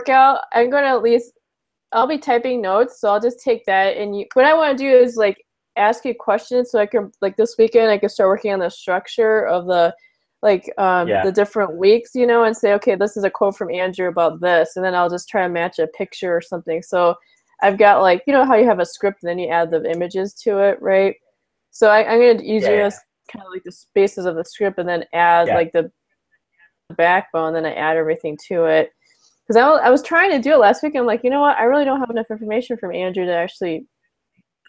out, I'm gonna at least, I'll be typing notes, so I'll just take that. And what I want to do is like ask you questions, so I can like this weekend I can start working on the structure of the Yeah. the different weeks, you know, and say, okay, this is a quote from Andrew about this, and then I'll just try to match a picture or something. So I've got like, you know how you have a script and then you add the images to it, right? So I'm going to use Yeah. you Yeah. as kind of like the spaces of the script and then add Yeah. like the backbone, then I add everything to it. Because I was trying to do it last week. And I'm like, you know what? I really don't have enough information from Andrew to actually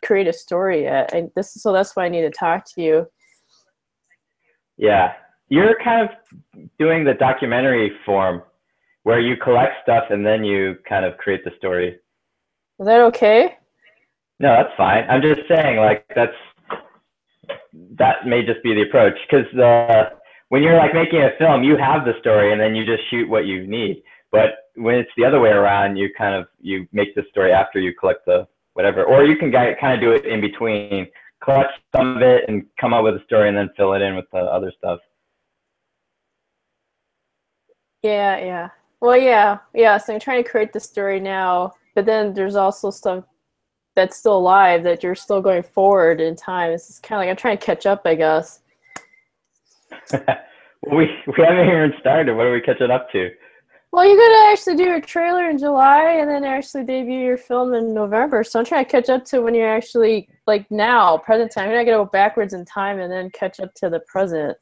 create a story yet. So that's why I need to talk to you. Yeah. You're kind of doing the documentary form where you collect stuff and then you kind of create the story. Is that okay? No, that's fine. I'm just saying, like, that may just be the approach, because when you're like making a film, you have the story and then you just shoot what you need. But when it's the other way around, you make the story after you collect the whatever, or you can kind of do it in between, collect some of it and come up with a story and then fill it in with the other stuff. Yeah, yeah. Well, yeah, yeah. So I'm trying to create the story now, but then there's also stuff that's still alive that you're still going forward in time. It's just kind of like I'm trying to catch up, I guess. we haven't even started. What are we catching up to? Well, you're gonna actually do your trailer in July and then actually debut your film in November. So I'm trying to catch up to when you're actually like now, present time. You're not gonna go backwards in time and then catch up to the present.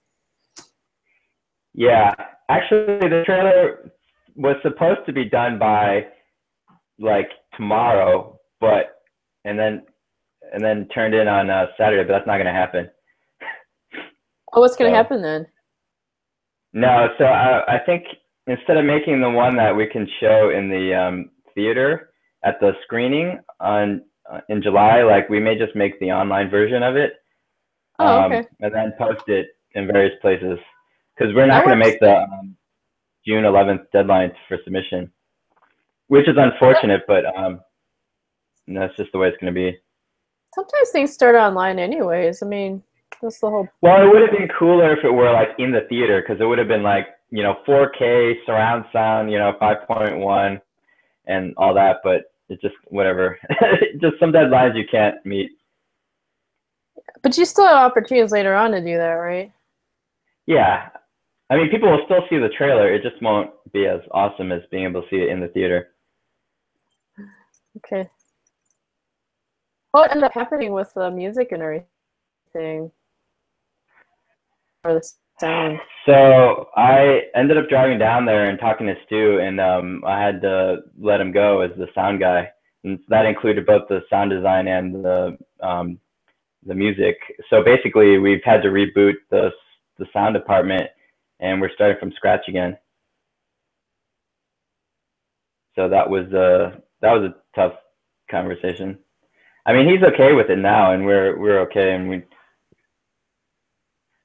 Yeah, actually, the trailer was supposed to be done by like tomorrow, but and then turned in on Saturday, but that's not gonna happen. Oh, what's gonna So happen then? no, so I think instead of making the one that we can show in the theater at the screening on in July, like we may just make the online version of it, Oh, okay. and then post it in various places, because we're not That going to works. make the June 11th deadline for submission, which is unfortunate, but that's just the way it's going to be. Sometimes things start online anyways. I mean, that's the whole. Well, it would have been cooler if it were like in the theater, because it would have been like, 4K surround sound, 5.1 and all that, but it just whatever. Just some deadlines you can't meet. But you still have opportunities later on to do that, right? Yeah. I mean, people will still see the trailer. It just won't be as awesome as being able to see it in the theater. Okay. What ended up happening with the music and everything? Or the sound? So I ended up driving down there and talking to Stu, and I had to let him go as the sound guy. And that included both the sound design and the music. So basically, we've had to reboot the sound department, and we're starting from scratch again. So that was a tough conversation. I mean, he's okay with it now, and we're okay, and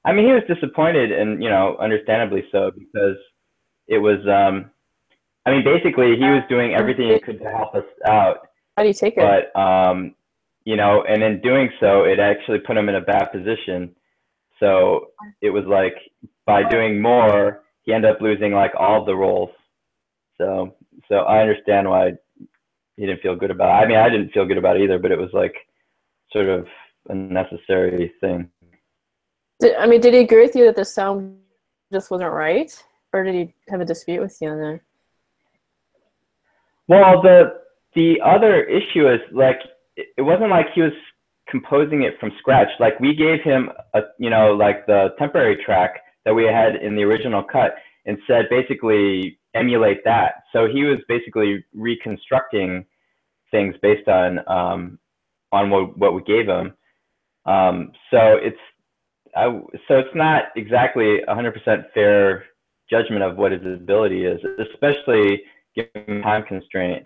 I mean, he was disappointed, and understandably so, because it was. I mean, basically, he was doing everything he could to help us out, How do you take it? but and in doing so, it actually put him in a bad position. So it was like, by doing more, he ended up losing like all of the roles. So I understand why he didn't feel good about it. I mean, I didn't feel good about it either, but it was like sort of a necessary thing. Did he agree with you that the sound just wasn't right? Or did he have a dispute with you on that? Well, the other issue is like, it wasn't like he was composing it from scratch. Like, we gave him like the temporary track that we had in the original cut and said basically emulate that. So he was basically reconstructing things based on what we gave him. So it's not exactly 100% fair judgment of what his ability is, especially given time constraint.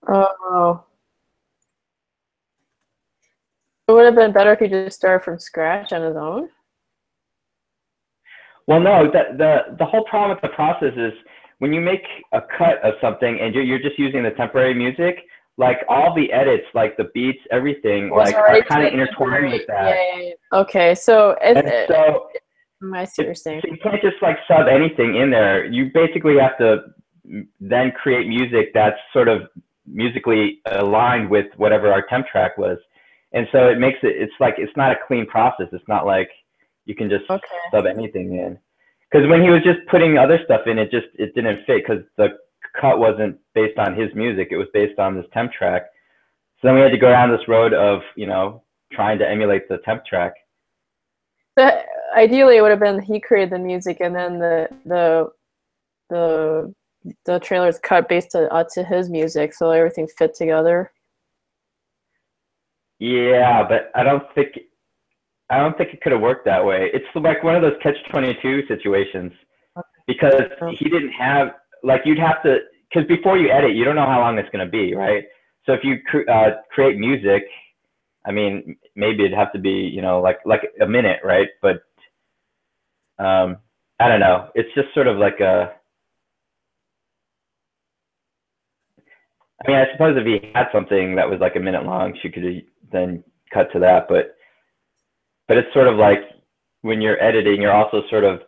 Oh. It would have been better if he just started from scratch on his own. Well, no, the whole problem with the process is when you make a cut of something and you're just using the temporary music, like all the edits, like the beats, everything, like are kind of intertwined with that. Yeah. Okay, so I see what you're saying. So you So you can't just like sub anything in there. You basically have to then create music that's sort of musically aligned with whatever our temp track was. And so it makes it, it's like, it's not a clean process. It's not like you can just sub anything in. Because when he was just putting other stuff in, it didn't fit, because the cut wasn't based on his music. It was based on this temp track. So then we had to go down this road of, you know, trying to emulate the temp track. But ideally, it would have been he created the music, and then the trailer's cut based to his music, so everything fit together. Yeah, but I don't think it could have worked that way. It's like one of those catch-22 situations, because he didn't have, like, you'd have to, because before you edit, you don't know how long it's going to be, right? So if you create music, I mean, maybe it'd have to be, you know, like a minute, right? But I don't know. It's just sort of like a, I mean, I suppose if he had something that was like a minute long, she could then cut to that. But it's sort of like when you're editing, you're also sort of,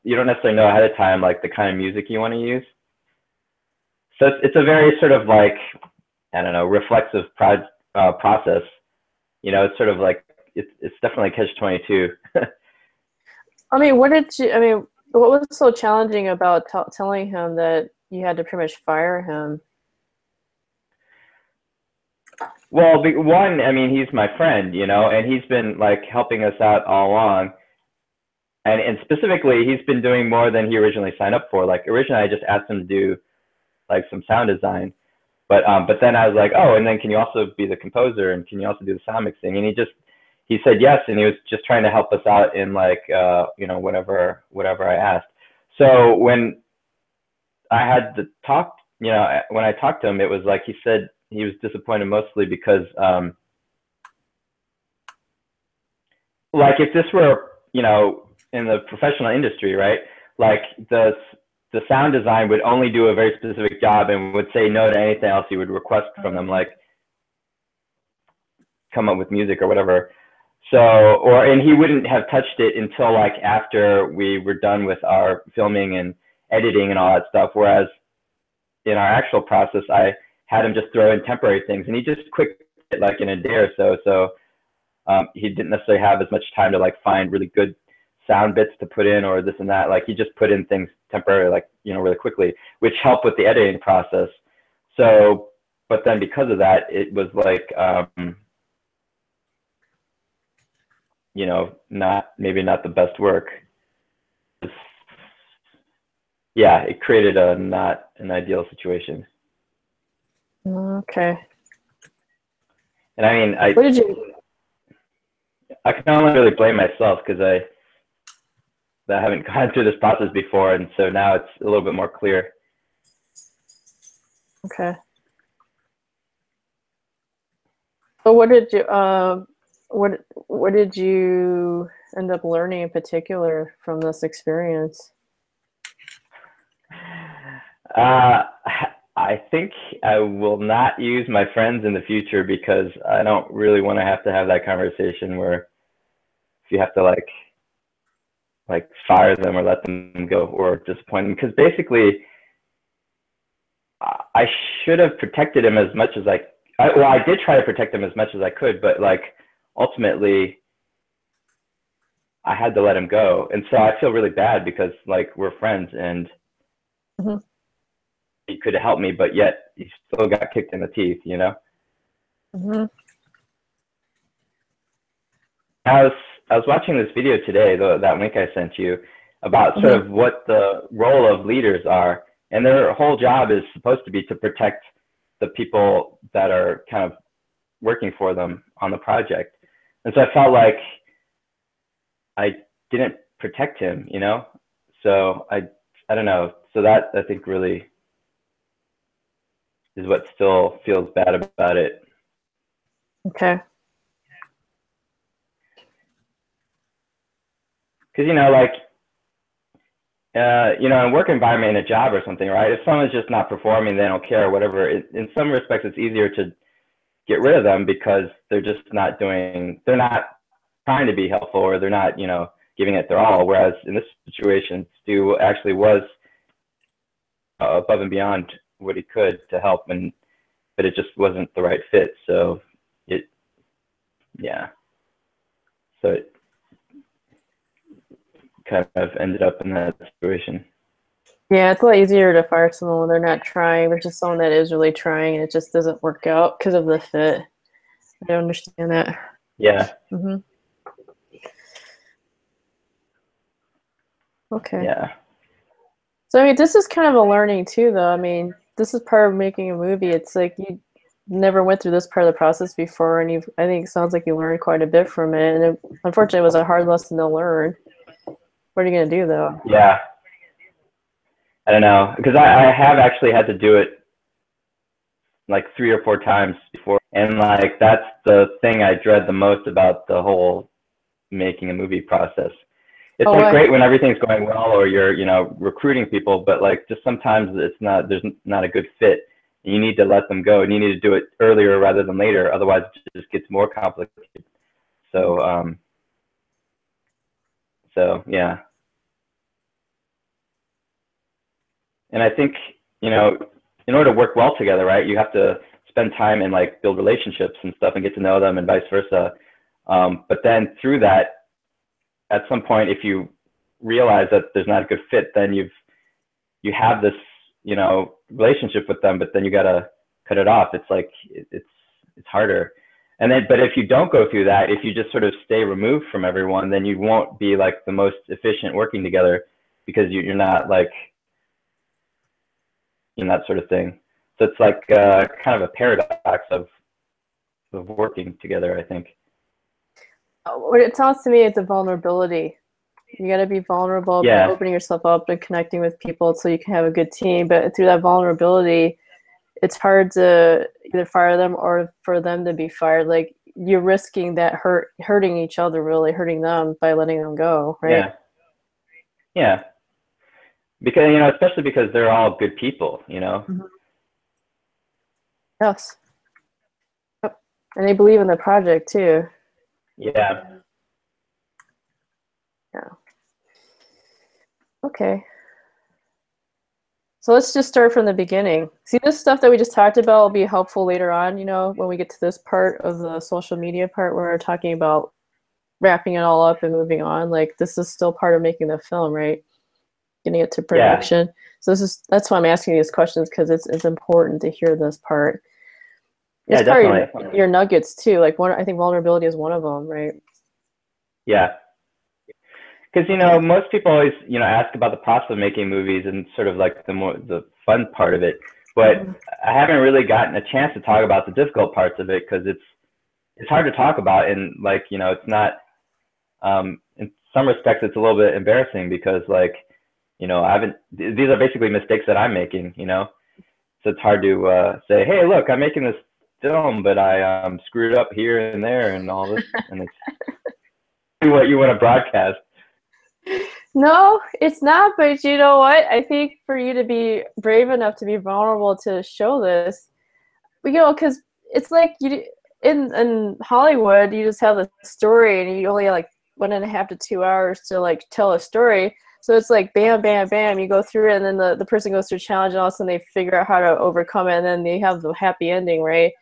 you don't necessarily know ahead of time like the kind of music you want to use. So it's a very sort of like, I don't know, reflexive process. You know, it's sort of like, it's definitely catch-22. I mean, what was so challenging about telling him that you had to pretty much fire him? Well, one, I mean, he's my friend, you know, and he's been like helping us out all along. And specifically, he's been doing more than he originally signed up for. Like, originally, I just asked him to do like some sound design. But then I was like, oh, and then can you also be the composer, and can you also do the sound mixing? And he said yes, and he was just trying to help us out in like, you know, whatever I asked. So when I had to talk, you know, when I talked to him, it was like he said he was disappointed mostly because, like, if this were, you know, in the professional industry, right? Like the sound design would only do a very specific job and would say no to anything else you would request from them, like come up with music or whatever. So, and he wouldn't have touched it until like after we were done with our filming and editing and all that stuff. Whereas in our actual process, I had him just throw in temporary things, and he just quick it like in a day or so. So he didn't necessarily have as much time to like find really good sound bits to put in or this and that. Like he just put in things temporarily, like, you know, really quickly, which helped with the editing process. So, but then because of that, it was like, you know, maybe not the best work. Yeah, it created not an ideal situation. Okay. And I mean, what did you? I can only really blame myself because I haven't gone through this process before, and so now it's a little bit more clear. Okay. So what did you what did you end up learning in particular from this experience? I think I will not use my friends in the future, because I don't really want to have that conversation where if you have to like fire them or let them go or disappoint them. Because basically, I should have protected him as much as I did try to protect him as much as I could, but like ultimately I had to let him go. And so I feel really bad because like we're friends, and he could have helped me, but yet he still got kicked in the teeth, you know? I was watching this video today, that link I sent you, about sort of what the role of leaders are. And their whole job is supposed to be to protect the people that are kind of working for them on the project. And so I felt like I didn't protect him, you know? So I don't know. So that, I think, really is what still feels bad about it. Okay. Because, you know, like, you know, in a work environment, in a job or something, right? If someone's just not performing, they don't care, or whatever. In some respects, it's easier to get rid of them because they're just not they're not trying to be helpful, or they're not, you know, giving it their all. Whereas in this situation, Stu actually was above and beyond what he could to help, but it just wasn't the right fit. So it, yeah. So it kind of ended up in that situation. Yeah, it's a lot easier to fire someone when they're not trying versus someone that is really trying and it just doesn't work out because of the fit. I don't understand that. Yeah. Mm-hmm. Okay. Yeah. So, I mean, this is kind of a learning too, though. I mean, this is part of making a movie. It's like you never went through this part of the process before, and I think it sounds like you learned quite a bit from it. And unfortunately, it was a hard lesson to learn. What are you going to do, though? Yeah. I don't know, because I have actually had to do it like 3 or 4 times before, and like that's the thing I dread the most about the whole making a movie process. It's like great when everything's going well or you're, you know, recruiting people, but like just sometimes there's not a good fit. You need to let them go, and you need to do it earlier rather than later. Otherwise, it just gets more complicated. So, yeah. And I think, you know, in order to work well together, right, you have to spend time and like build relationships and stuff and get to know them and vice versa. But then through that, at some point, if you realize that there's not a good fit, then you have this, you know, relationship with them, but then you got to cut it off. It's like, it's harder. And then, but if you don't go through that, if you just sort of stay removed from everyone, then you won't be like the most efficient working together because you're not like, and that sort of thing. So it's like kind of a paradox of working together, I think. What it sounds to me, it's a vulnerability. You got to be vulnerable by opening yourself up and connecting with people so you can have a good team. But through that vulnerability, it's hard to either fire them or for them to be fired. Like you're risking that hurting each other, really hurting them by letting them go, right? Yeah. Yeah. Because, you know, especially because they're all good people, you know? Mm-hmm. Yes. Yep. And they believe in the project too. Yeah. Yeah. Okay. So let's just start from the beginning. See, this stuff that we just talked about will be helpful later on, you know, when we get to this part of the social media part where we're talking about wrapping it all up and moving on. Like this is still part of making the film, right? Getting it to production. Yeah. So that's why I'm asking these questions, because it's important to hear this part. It's part of your nuggets too. Like I think vulnerability is one of them, right? Yeah. Because, you know, most people always, you know, ask about the process of making movies and sort of like the fun part of it. But I haven't really gotten a chance to talk about the difficult parts of it because it's hard to talk about. And like, you know, it's not, in some respects, it's a little bit embarrassing because like, you know, these are basically mistakes that I'm making, you know. So it's hard to say, hey, look, I'm making this film, but I screwed up here and there and all this. And it's what you want to broadcast. No, it's not. But you know what? I think for you to be brave enough to be vulnerable to show this, you know, because it's like in Hollywood, you just have the story and you only have like 1.5 to 2 hours to like tell a story. So it's like bam, bam, bam. You go through it, and then the person goes through a challenge, and all of a sudden they figure out how to overcome it, and then they have the happy ending, right?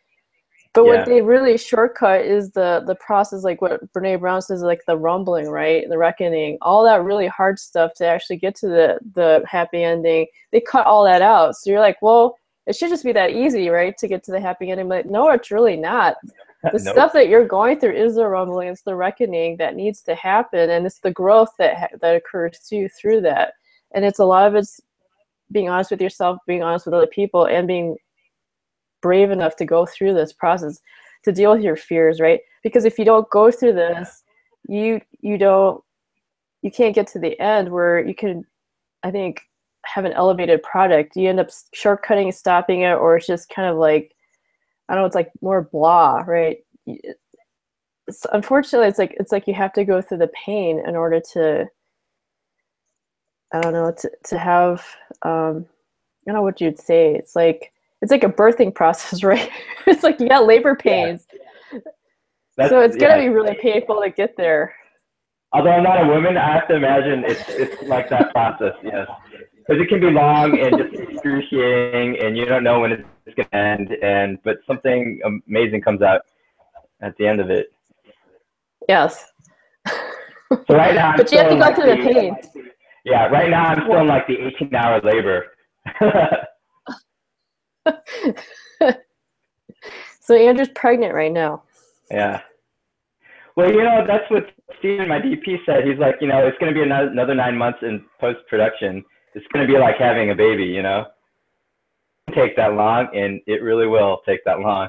But what they really shortcut is the process, like what Brene Brown says, like the rumbling, right? The reckoning, all that really hard stuff to actually get to the happy ending. They cut all that out. So you're like, well, it should just be that easy, right? To get to the happy ending. But no, it's really not. The stuff that you're going through is the rumbling. It's the reckoning that needs to happen. And it's the growth that occurs too through that. And it's a lot of it's being honest with yourself, being honest with other people, and being brave enough to go through this process to deal with your fears, right? Because if you don't go through this, you can't get to the end where you can, I think, have an elevated product. You end up shortcutting, stopping it, or it's just kind of like, I don't know, it's like more blah, right? Unfortunately, it's like you have to go through the pain in order to, I don't know, to have, I don't know what you'd say. It's like a birthing process, right? It's like you got labor pains. Yeah. So it's gonna be really painful to get there. Although I'm not a woman, I have to imagine it's like that process, yes. because it can be long and just excruciating, and you don't know when it's going to end. But something amazing comes out at the end of it. Yes. So right now, but you have to go through the pain. Yeah, right now I'm still in like the 18-hour labor. So Andrew's pregnant right now. Yeah. Well, you know, that's what Steven, my DP, said. He's like, you know, it's going to be another 9 months in post-production. It's going to be like having a baby, you know? It won't take that long, and it really will take that long.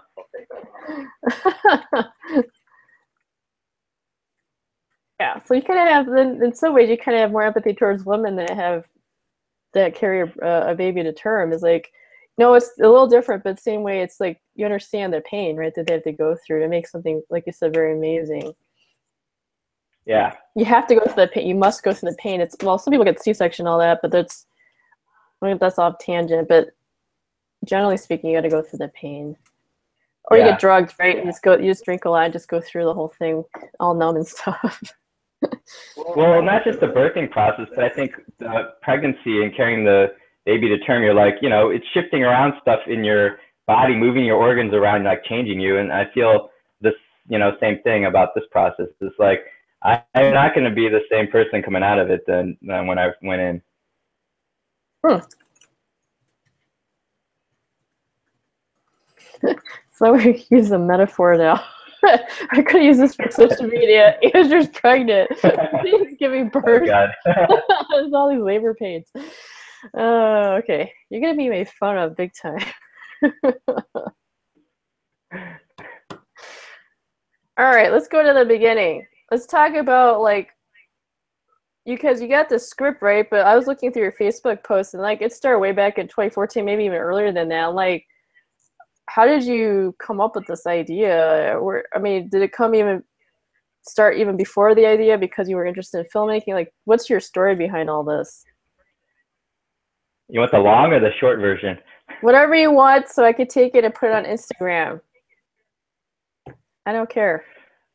Yeah, so you kind of have, in some ways, you kind of have more empathy towards women that carry a baby to term. Is like, no, it's a little different, but same way, it's like you understand the pain, right, that they have to go through to make something, like you said, very amazing. Yeah. You have to go through the pain. You must go through the pain. It's, well, some people get C-section, all that, but that's, I mean, that's off tangent. But generally speaking, you got to go through the pain. Or you get drugged, right? And you just drink a lot and just go through the whole thing, all numb and stuff. Well, not just the birthing process, but I think the pregnancy and carrying the baby to term, you're like, you know, it's shifting around stuff in your body, moving your organs around, like changing you. And I feel this, you know, same thing about this process. It's like, I'm not going to be the same person coming out of it than when I went in. So we use a metaphor now. I could use this for social media. Andrew's pregnant. He's giving birth. Oh, There's all these labor pains. Okay. You're going to be made fun of big time. All right, let's go to the beginning. Let's talk about, like, because you got the script, right? But I was looking through your Facebook post, and, like, it started way back in 2014, maybe even earlier than that. Like, how did you come up with this idea? Or, I mean, did it start even before the idea because you were interested in filmmaking? Like, what's your story behind all this? You want the long or the short version? Whatever you want, so I could take it and put it on Instagram. I don't care.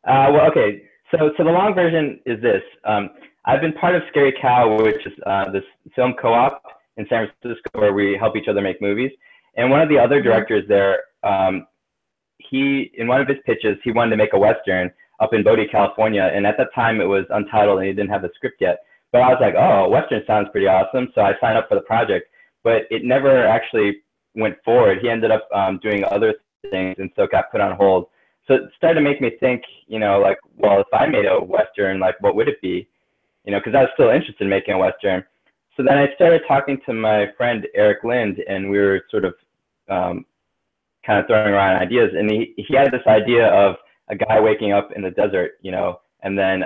Well, okay. So the long version is this. I've been part of Scary Cow, which is this film co-op in San Francisco where we help each other make movies. And one of the other directors there, he, in one of his pitches, he wanted to make a Western up in Bodie, California. And at that time, it was untitled and he didn't have the script yet. But I was like, oh, Western sounds pretty awesome. So I signed up for the project. But it never actually went forward. He ended up doing other things, and so it got put on hold. So it started to make me think, you know, like, well, if I made a Western, like, what would it be? You know, because I was still interested in making a Western. So then I started talking to my friend Eric Lind, and we were sort of kind of throwing around ideas. And he had this idea of a guy waking up in the desert, you know, and then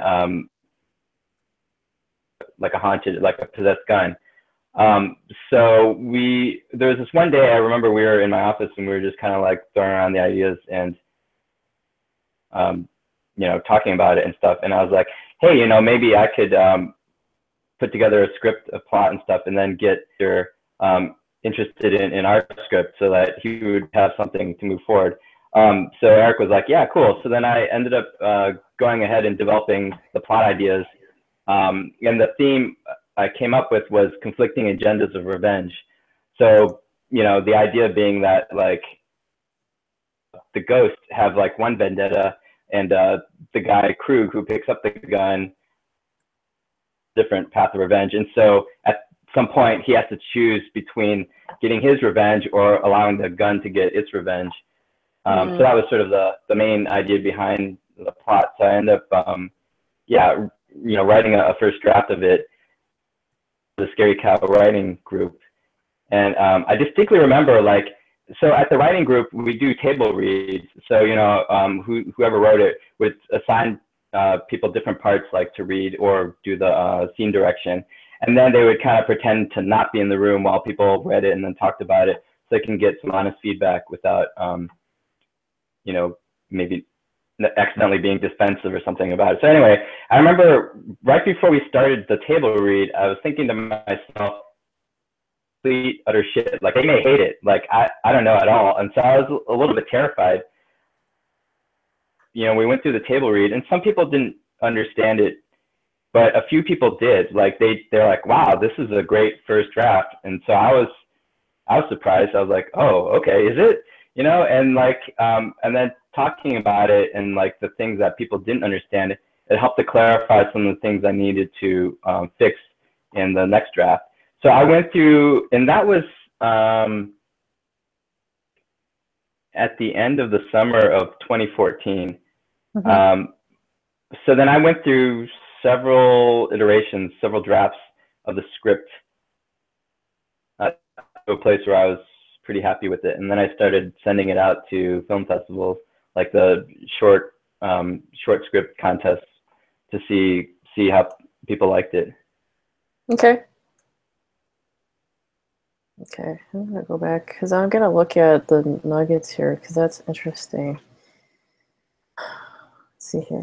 like a haunted, like a possessed gun. So there was this one day I remember we were in my office and we were just kind of like throwing around the ideas and, you know, talking about it and stuff. And I was like, hey, you know, maybe I could put together a script, a plot and stuff, and then get your interested in our script so that he would have something to move forward. So Eric was like, yeah, cool. So then I ended up going ahead and developing the plot ideas. And the theme I came up with was conflicting agendas of revenge. So, you know, the idea being that, like, the ghosts have like one vendetta, and the guy Krug who picks up the gun, different path of revenge. And so at some point he has to choose between getting his revenge or allowing the gun to get its revenge. So that was sort of the main idea behind the plot. So I ended up, yeah, you know, writing a first draft of it, the Scary Cow writing group. And I distinctly remember, like, so at the writing group, we do table reads. So, you know, whoever wrote it would assign people different parts, like, to read or do the scene direction. And then they would kind of pretend to not be in the room while people read it and then talked about it, so they can get some honest feedback without, you know, maybe accidentally being defensive or something about it. So anyway, I remember right before we started the table read, I was thinking to myself, complete utter shit. Like, they may hate it. Like, I don't know at all. And so I was a little bit terrified. You know, we went through the table read, and some people didn't understand it but a few people did. Like they're like, wow, this is a great first draft. And so I was surprised. I was like, oh, okay, is it? You know, and like, and then talking about it and like the things that people didn't understand, it helped to clarify some of the things I needed to fix in the next draft. So I went through, and that was at the end of the summer of 2014. Mm-hmm. So then I went through several iterations, several drafts of the script to a place where I was pretty happy with it. And then I started sending it out to film festivals, like the short script contests, to see how people liked it. Okay. Okay, I'm gonna go back because I'm gonna look at the nuggets here because that's interesting. Let's see here.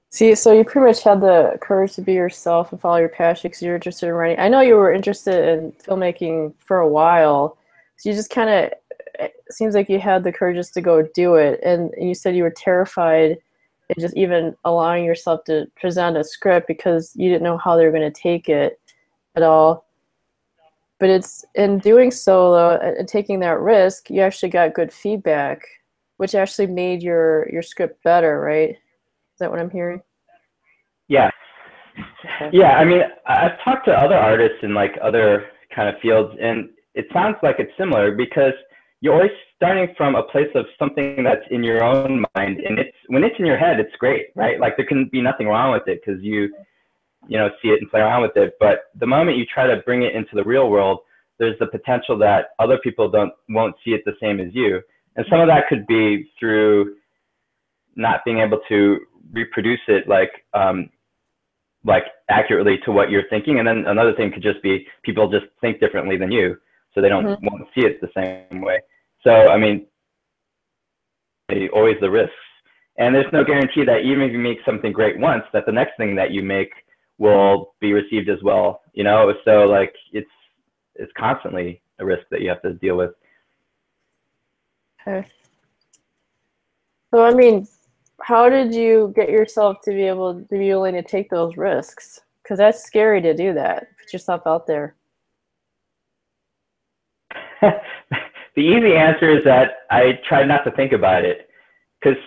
See, so you pretty much had the courage to be yourself and follow your passion because you're interested in writing. I know you were interested in filmmaking for a while, so you just kind of, it seems like you had the courage just to go do it. And you said you were terrified and just even allowing yourself to present a script because you didn't know how they were going to take it at all. But it's in doing so, though, and taking that risk, you actually got good feedback, which actually made your script better, right? Is that what I'm hearing? Yeah. Okay. Yeah, I mean, I've talked to other artists in like other kind of fields, and it sounds like it's similar because you're always starting from a place of something that's in your own mind, and when it's in your head, it's great, right? Like there can be nothing wrong with it because you know, see it and play around with it. But the moment you try to bring it into the real world, there's the potential that other people won't see it the same as you. And some of that could be through not being able to reproduce it like accurately to what you're thinking. And then another thing could just be people just think differently than you, so they won't see it the same way. So, I mean, always the risks. And there's no guarantee that even if you make something great once, that the next thing that you make will be received as well, you know? So like it's constantly a risk that you have to deal with. Okay. So I mean, how did you get yourself to be willing to take those risks? Because that's scary to do that. Put yourself out there. The easy answer is that I tried not to think about it. Because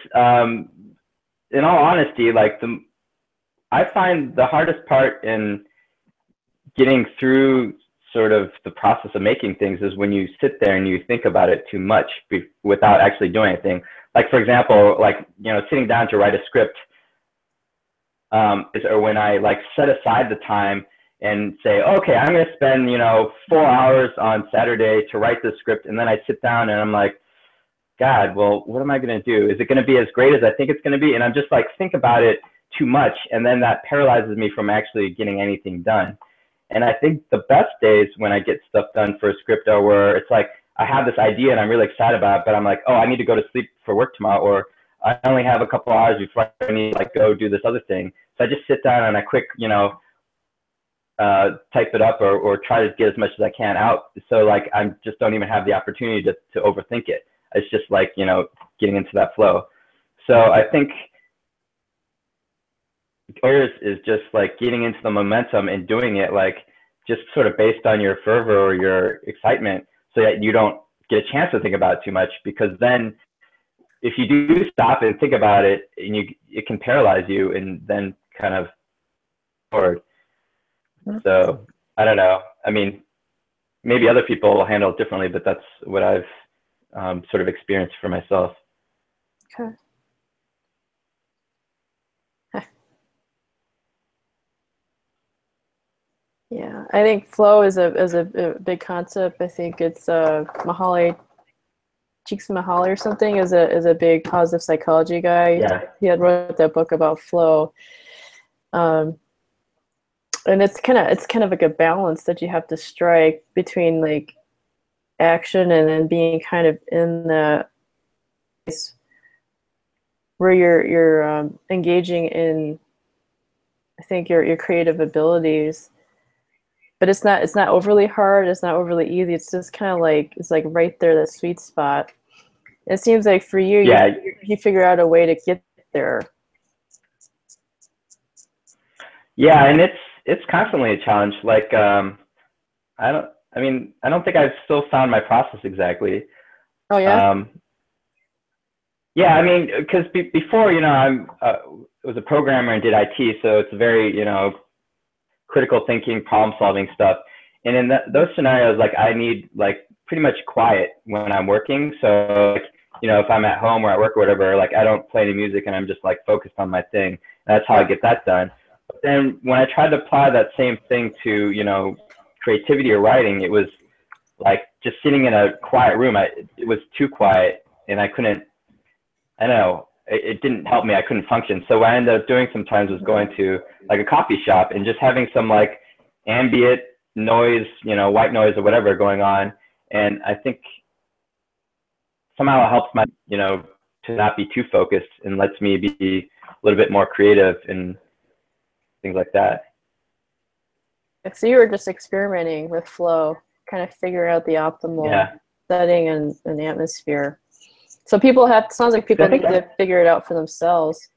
in all honesty, like I find the hardest part in getting through sort of the process of making things is when you sit there and you think about it too much without actually doing anything. Like, for example, like, you know, sitting down to write a script or when I like set aside the time and say, okay, I'm going to spend, you know, 4 hours on Saturday to write this script. And then I sit down and I'm like, God, well, what am I going to do? Is it going to be as great as I think it's going to be? And I'm just like, think about it too much. And then that paralyzes me from actually getting anything done. And I think the best days when I get stuff done for a script are where it's like, I have this idea and I'm really excited about it, but I'm like, oh, I need to go to sleep for work tomorrow, or I only have a couple of hours before I need to like go do this other thing. So I just sit down and I quick, you know, type it up or try to get as much as I can out. So like, I just don't even have the opportunity to overthink it. It's just like, you know, getting into that flow. So I think yours is just like getting into the momentum and doing it like just sort of based on your fervor or your excitement, so that you don't get a chance to think about it too much, because then if you do stop and think about it, and it can paralyze you and then kind of forward. So I don't know. I mean, maybe other people will handle it differently, but that's what I've sort of experienced for myself. Okay. Yeah, I think flow is a big concept. I think it's Csikszentmihalyi or something is a big positive psychology guy. Yeah. He had wrote that book about flow. And it's kind of like a balance that you have to strike between like action and then being kind of in the place where you're engaging in, I think, your creative abilities. But it's not overly hard. It's not overly easy. It's just kind of like, it's like right there, that sweet spot. It seems like for you, Yeah. you figure out a way to get there. Yeah, and it's constantly a challenge. Like I don't think I've still found my process exactly. Oh yeah. Um, yeah, I mean, because before, you know, was a programmer and did IT, so it's very, you know, critical thinking, problem solving stuff. And in those scenarios, like I need like pretty much quiet when I'm working. So like, you know, if I'm at home or at work or whatever, like I don't play any music and I'm just like focused on my thing. And that's how I get that done. But then when I tried to apply that same thing to, you know, creativity or writing, it was like just sitting in a quiet room. It was too quiet and I couldn't, I don't know, it didn't help me. I couldn't function. So what I ended up doing sometimes was going to like a coffee shop and just having some like ambient noise, you know, white noise or whatever going on. And I think somehow it helps my, you know, to not be too focused and lets me be a little bit more creative and things like that. So you were just experimenting with flow, kind of figure out the optimal setting and atmosphere. So people sounds like people need to figure it out for themselves.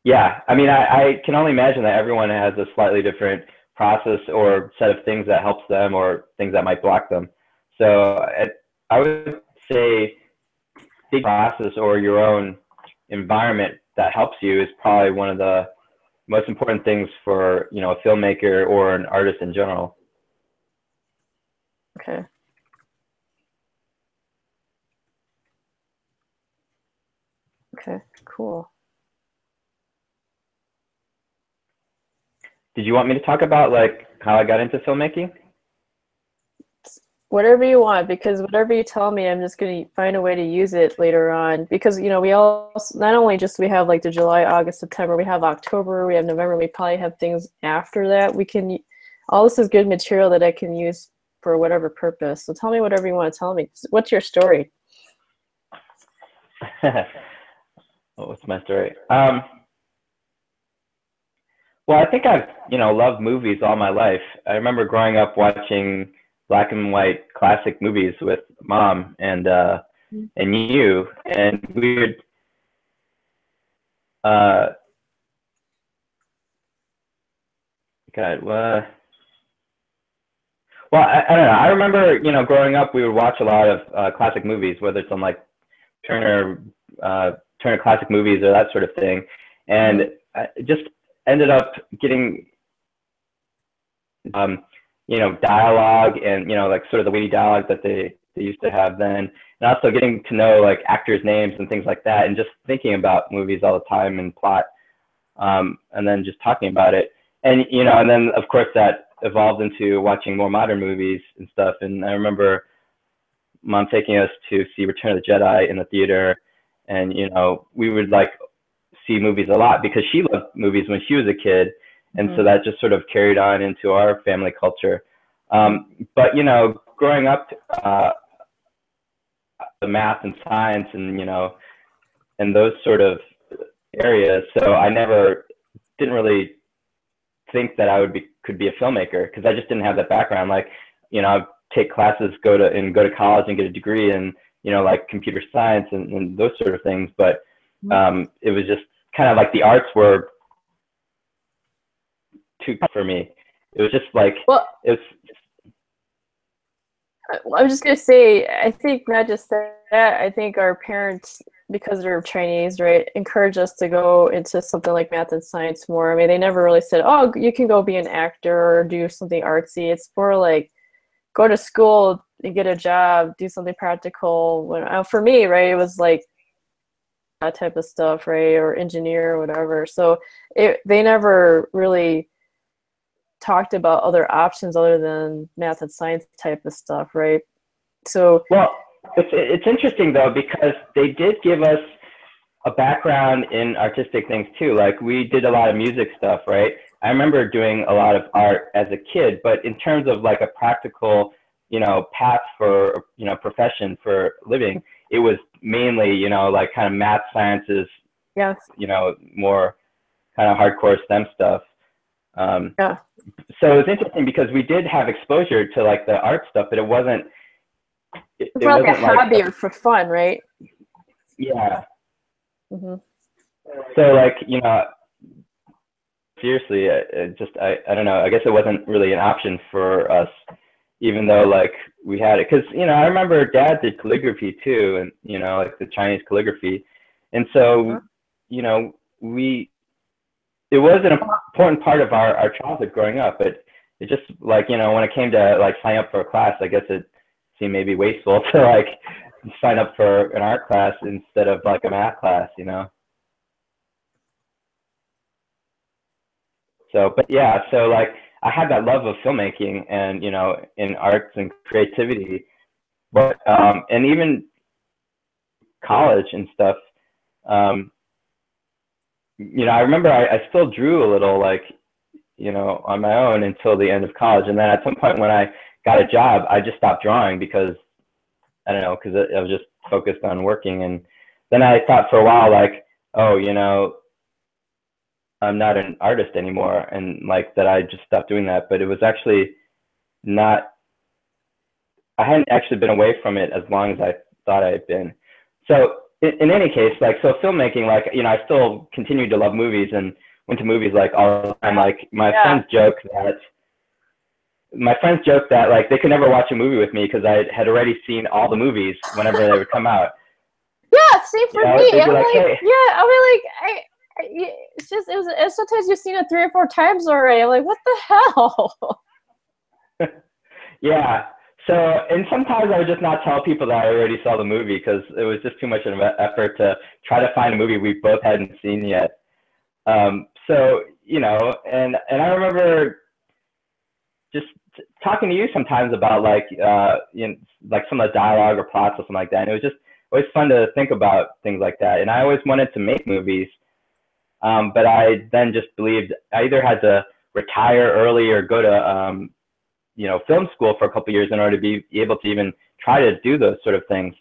Yeah, I mean, I can only imagine that everyone has a slightly different process or set of things that helps them or things that might block them. So I would say big process or your own environment that helps you is probably one of the most important things for, you know, a filmmaker or an artist in general. Okay. Okay, cool. Did you want me to talk about like how I got into filmmaking? Whatever you want, because whatever you tell me, I'm just going to find a way to use it later on. Because, you know, we all, not only just we have like the July, August, September, we have October, we have November, we probably have things after that. We can, all this is good material that I can use for whatever purpose. So tell me whatever you want to tell me. What's your story? What's my story? Well, I think I've, you know, loved movies all my life. I remember growing up watching black and white classic movies with mom and you, and we would God, well, I don't know. I remember, you know, growing up, we would watch a lot of classic movies, whether it's on like Turner Turner Classic Movies or that sort of thing, and I just ended up getting you know, dialogue and, you know, like sort of the witty dialogue that they used to have then, and also getting to know like actors' names and things like that, and just thinking about movies all the time and plot, and then just talking about it, and you know, and then of course that evolved into watching more modern movies and stuff. And I remember mom taking us to see Return of the Jedi in the theater, and you know, we would like see movies a lot because she loved movies when she was a kid. And so that just sort of carried on into our family culture. But, you know, growing up, the math and science and, you know, and those sort of areas. So I didn't really think that I could be a filmmaker because I just didn't have that background. Like, you know, I'd take classes, go to college and get a degree in, you know, like computer science and those sort of things. But it was just kind of like the arts were too for me. It was just like, well, it was. I'm just gonna say, I think not just that. I think our parents, because they're Chinese, right, encourage us to go into something like math and science more. I mean, they never really said, "Oh, you can go be an actor or do something artsy." It's more like go to school and get a job, do something practical. For me, right, it was like that type of stuff, right, or engineer or whatever. So they never really talked about other options other than math and science type of stuff, right? So well, it's interesting though, because they did give us a background in artistic things too. Like we did a lot of music stuff, right? I remember doing a lot of art as a kid, but in terms of like a practical, you know, path for, you know, profession for living, it was mainly, you know, like kind of math, sciences, yes, you know, more kind of hardcore STEM stuff. yeah. So it was interesting because we did have exposure to like the art stuff, but it wasn't it For like a wasn't like hobby or for fun, right? yeah. Mm-hmm. So like seriously, it just I don't know. I guess it wasn't really an option for us, even though like we had it, because I remember Dad did calligraphy too, and like the Chinese calligraphy, and so we it was an important part of our childhood growing up, but it just like when it came to like sign up for a class, I guess it seemed maybe wasteful to like sign up for an art class instead of like a math class. So, but yeah, so like I had that love of filmmaking and in arts and creativity, but and even college and stuff. Um, I remember I still drew a little, like on my own until the end of college, and then at some point when I got a job, I just stopped drawing because I don't know, because I was just focused on working, and then I thought for a while like, oh, I'm not an artist anymore, and like that I just stopped doing that, but it was actually not. I hadn't actually been away from it as long as I thought I had been. So in any case, like so filmmaking, like I still continued to love movies and went to movies like all the time. Like my friends joke that like they could never watch a movie with me because I had already seen all the movies whenever they would come out. Yeah, same for me. They'd be I'm like, like, hey, yeah, I'll be like, it's just, it's sometimes you've seen it 3 or 4 times already. I'm like, what the hell? yeah. So, and sometimes I would just not tell people that I already saw the movie because it was just too much of an effort to try to find a movie we both hadn't seen yet. So, and I remember just talking to you sometimes about like, like some of the dialogue or plots or something like that. And it was just always fun to think about things like that. And I always wanted to make movies, but I then just believed I either had to retire early or go to, film school for a couple of years in order to be able to even try to do those sort of things.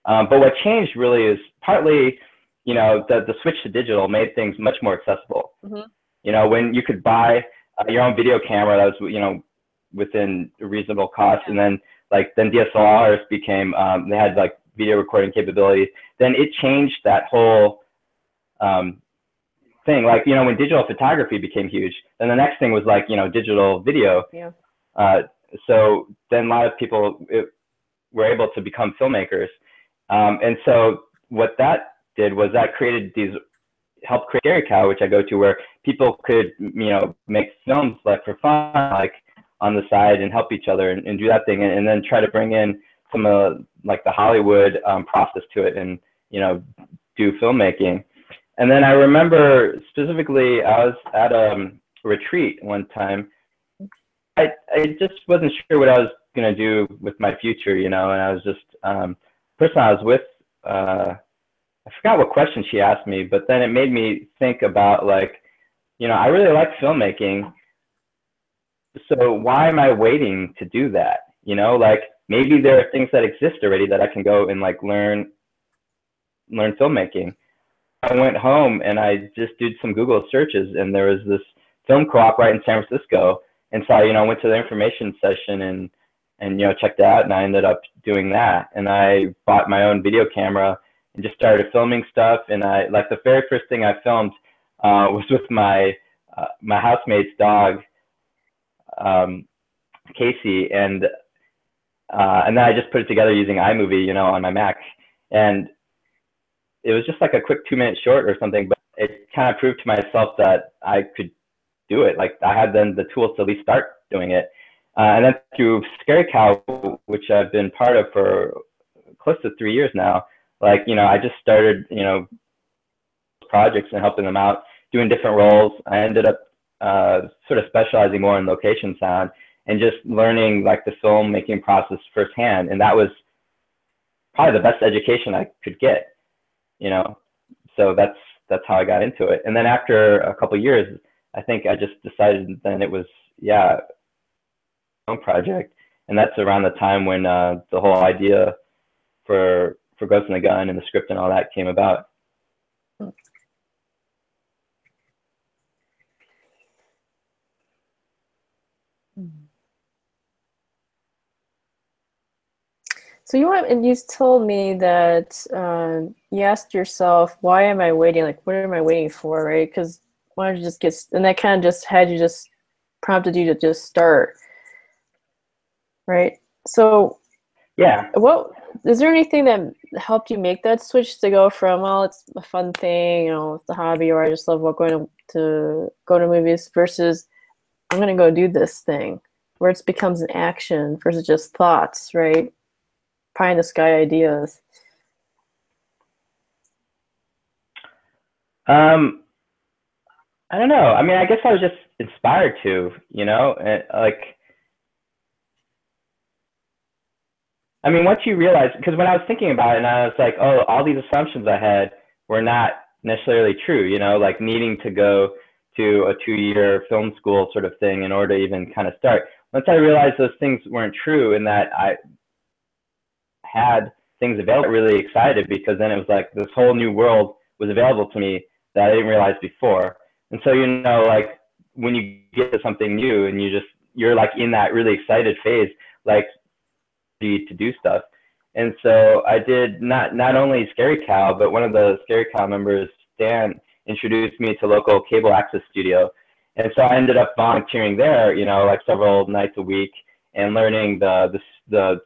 But what changed really is partly, the switch to digital made things much more accessible. Mm-hmm. When you could buy your own video camera that was, within a reasonable cost, and then DSLRs became, they had like video recording capability. Then it changed that whole thing. Like, when digital photography became huge, then the next thing was like, digital video. Yeah. So then a lot of people were able to become filmmakers. And so what that did was that created helped create Scary Cow, which I go to, where people could, make films like for fun, like on the side, and help each other and do that thing, and then try to bring in some of like the Hollywood process to it, and do filmmaking. And then I remember specifically, I was at a retreat one time. I just wasn't sure what I was gonna do with my future, and I was just person I was with. I forgot what question she asked me, but then it made me think about like, I really like filmmaking, so why am I waiting to do that? Like maybe there are things that exist already that I can go and like learn filmmaking. I went home and I just did some Google searches, and there was this film co-op right in San Francisco, and so I went to the information session and checked it out, and I ended up doing that, and I bought my own video camera and just started filming stuff. And I like the very first thing I filmed was with my housemate's dog, Casey, and then I just put it together using iMovie, on my Mac, and it was just like a quick 2-minute short or something, but it kind of proved to myself that I could do it. Like I had then the tools to at least start doing it. And then through Scary Cow, which I've been part of for close to 3 years now, like, I just started, projects and helping them out, doing different roles. I ended up sort of specializing more in location sound and just learning like the filmmaking process firsthand. And that was probably the best education I could get, so that's how I got into it. And then after a couple of years, I think I just decided then it was, yeah, own project. And that's around the time when the whole idea for Ghost in the Gun and the script and all that came about. So and you told me that you asked yourself, why am I waiting? Like, what am I waiting for, right? Because why don't you just and that kind of just had you just prompted you to just start, right? So Yeah. what is there anything that helped you make that switch to go from, well, it's a fun thing, you know, it's a hobby, or I just love to go to movies, versus I'm gonna go do this thing, where it becomes an action versus just thoughts, right? Pie in the sky ideas. Um, I don't know. I mean, I guess I was just inspired to, you know, and, like, I mean, once you realize, because when I was thinking about it, and I was like, oh, all these assumptions I had were not necessarily true, you know, like needing to go to a 2-year film school sort of thing in order to even kind of start. Once I realized those things weren't true and that I had things available, I got really excited, because then it was like this whole new world was available to me that I didn't realize before. And so, you know, like when you get to something new and you're like in that really excited phase, like to do stuff. And so I did not only Scary Cow, but one of the Scary Cow members, Dan, introduced me to local cable access studio. And so I ended up volunteering there, you know, like several nights a week, and learning the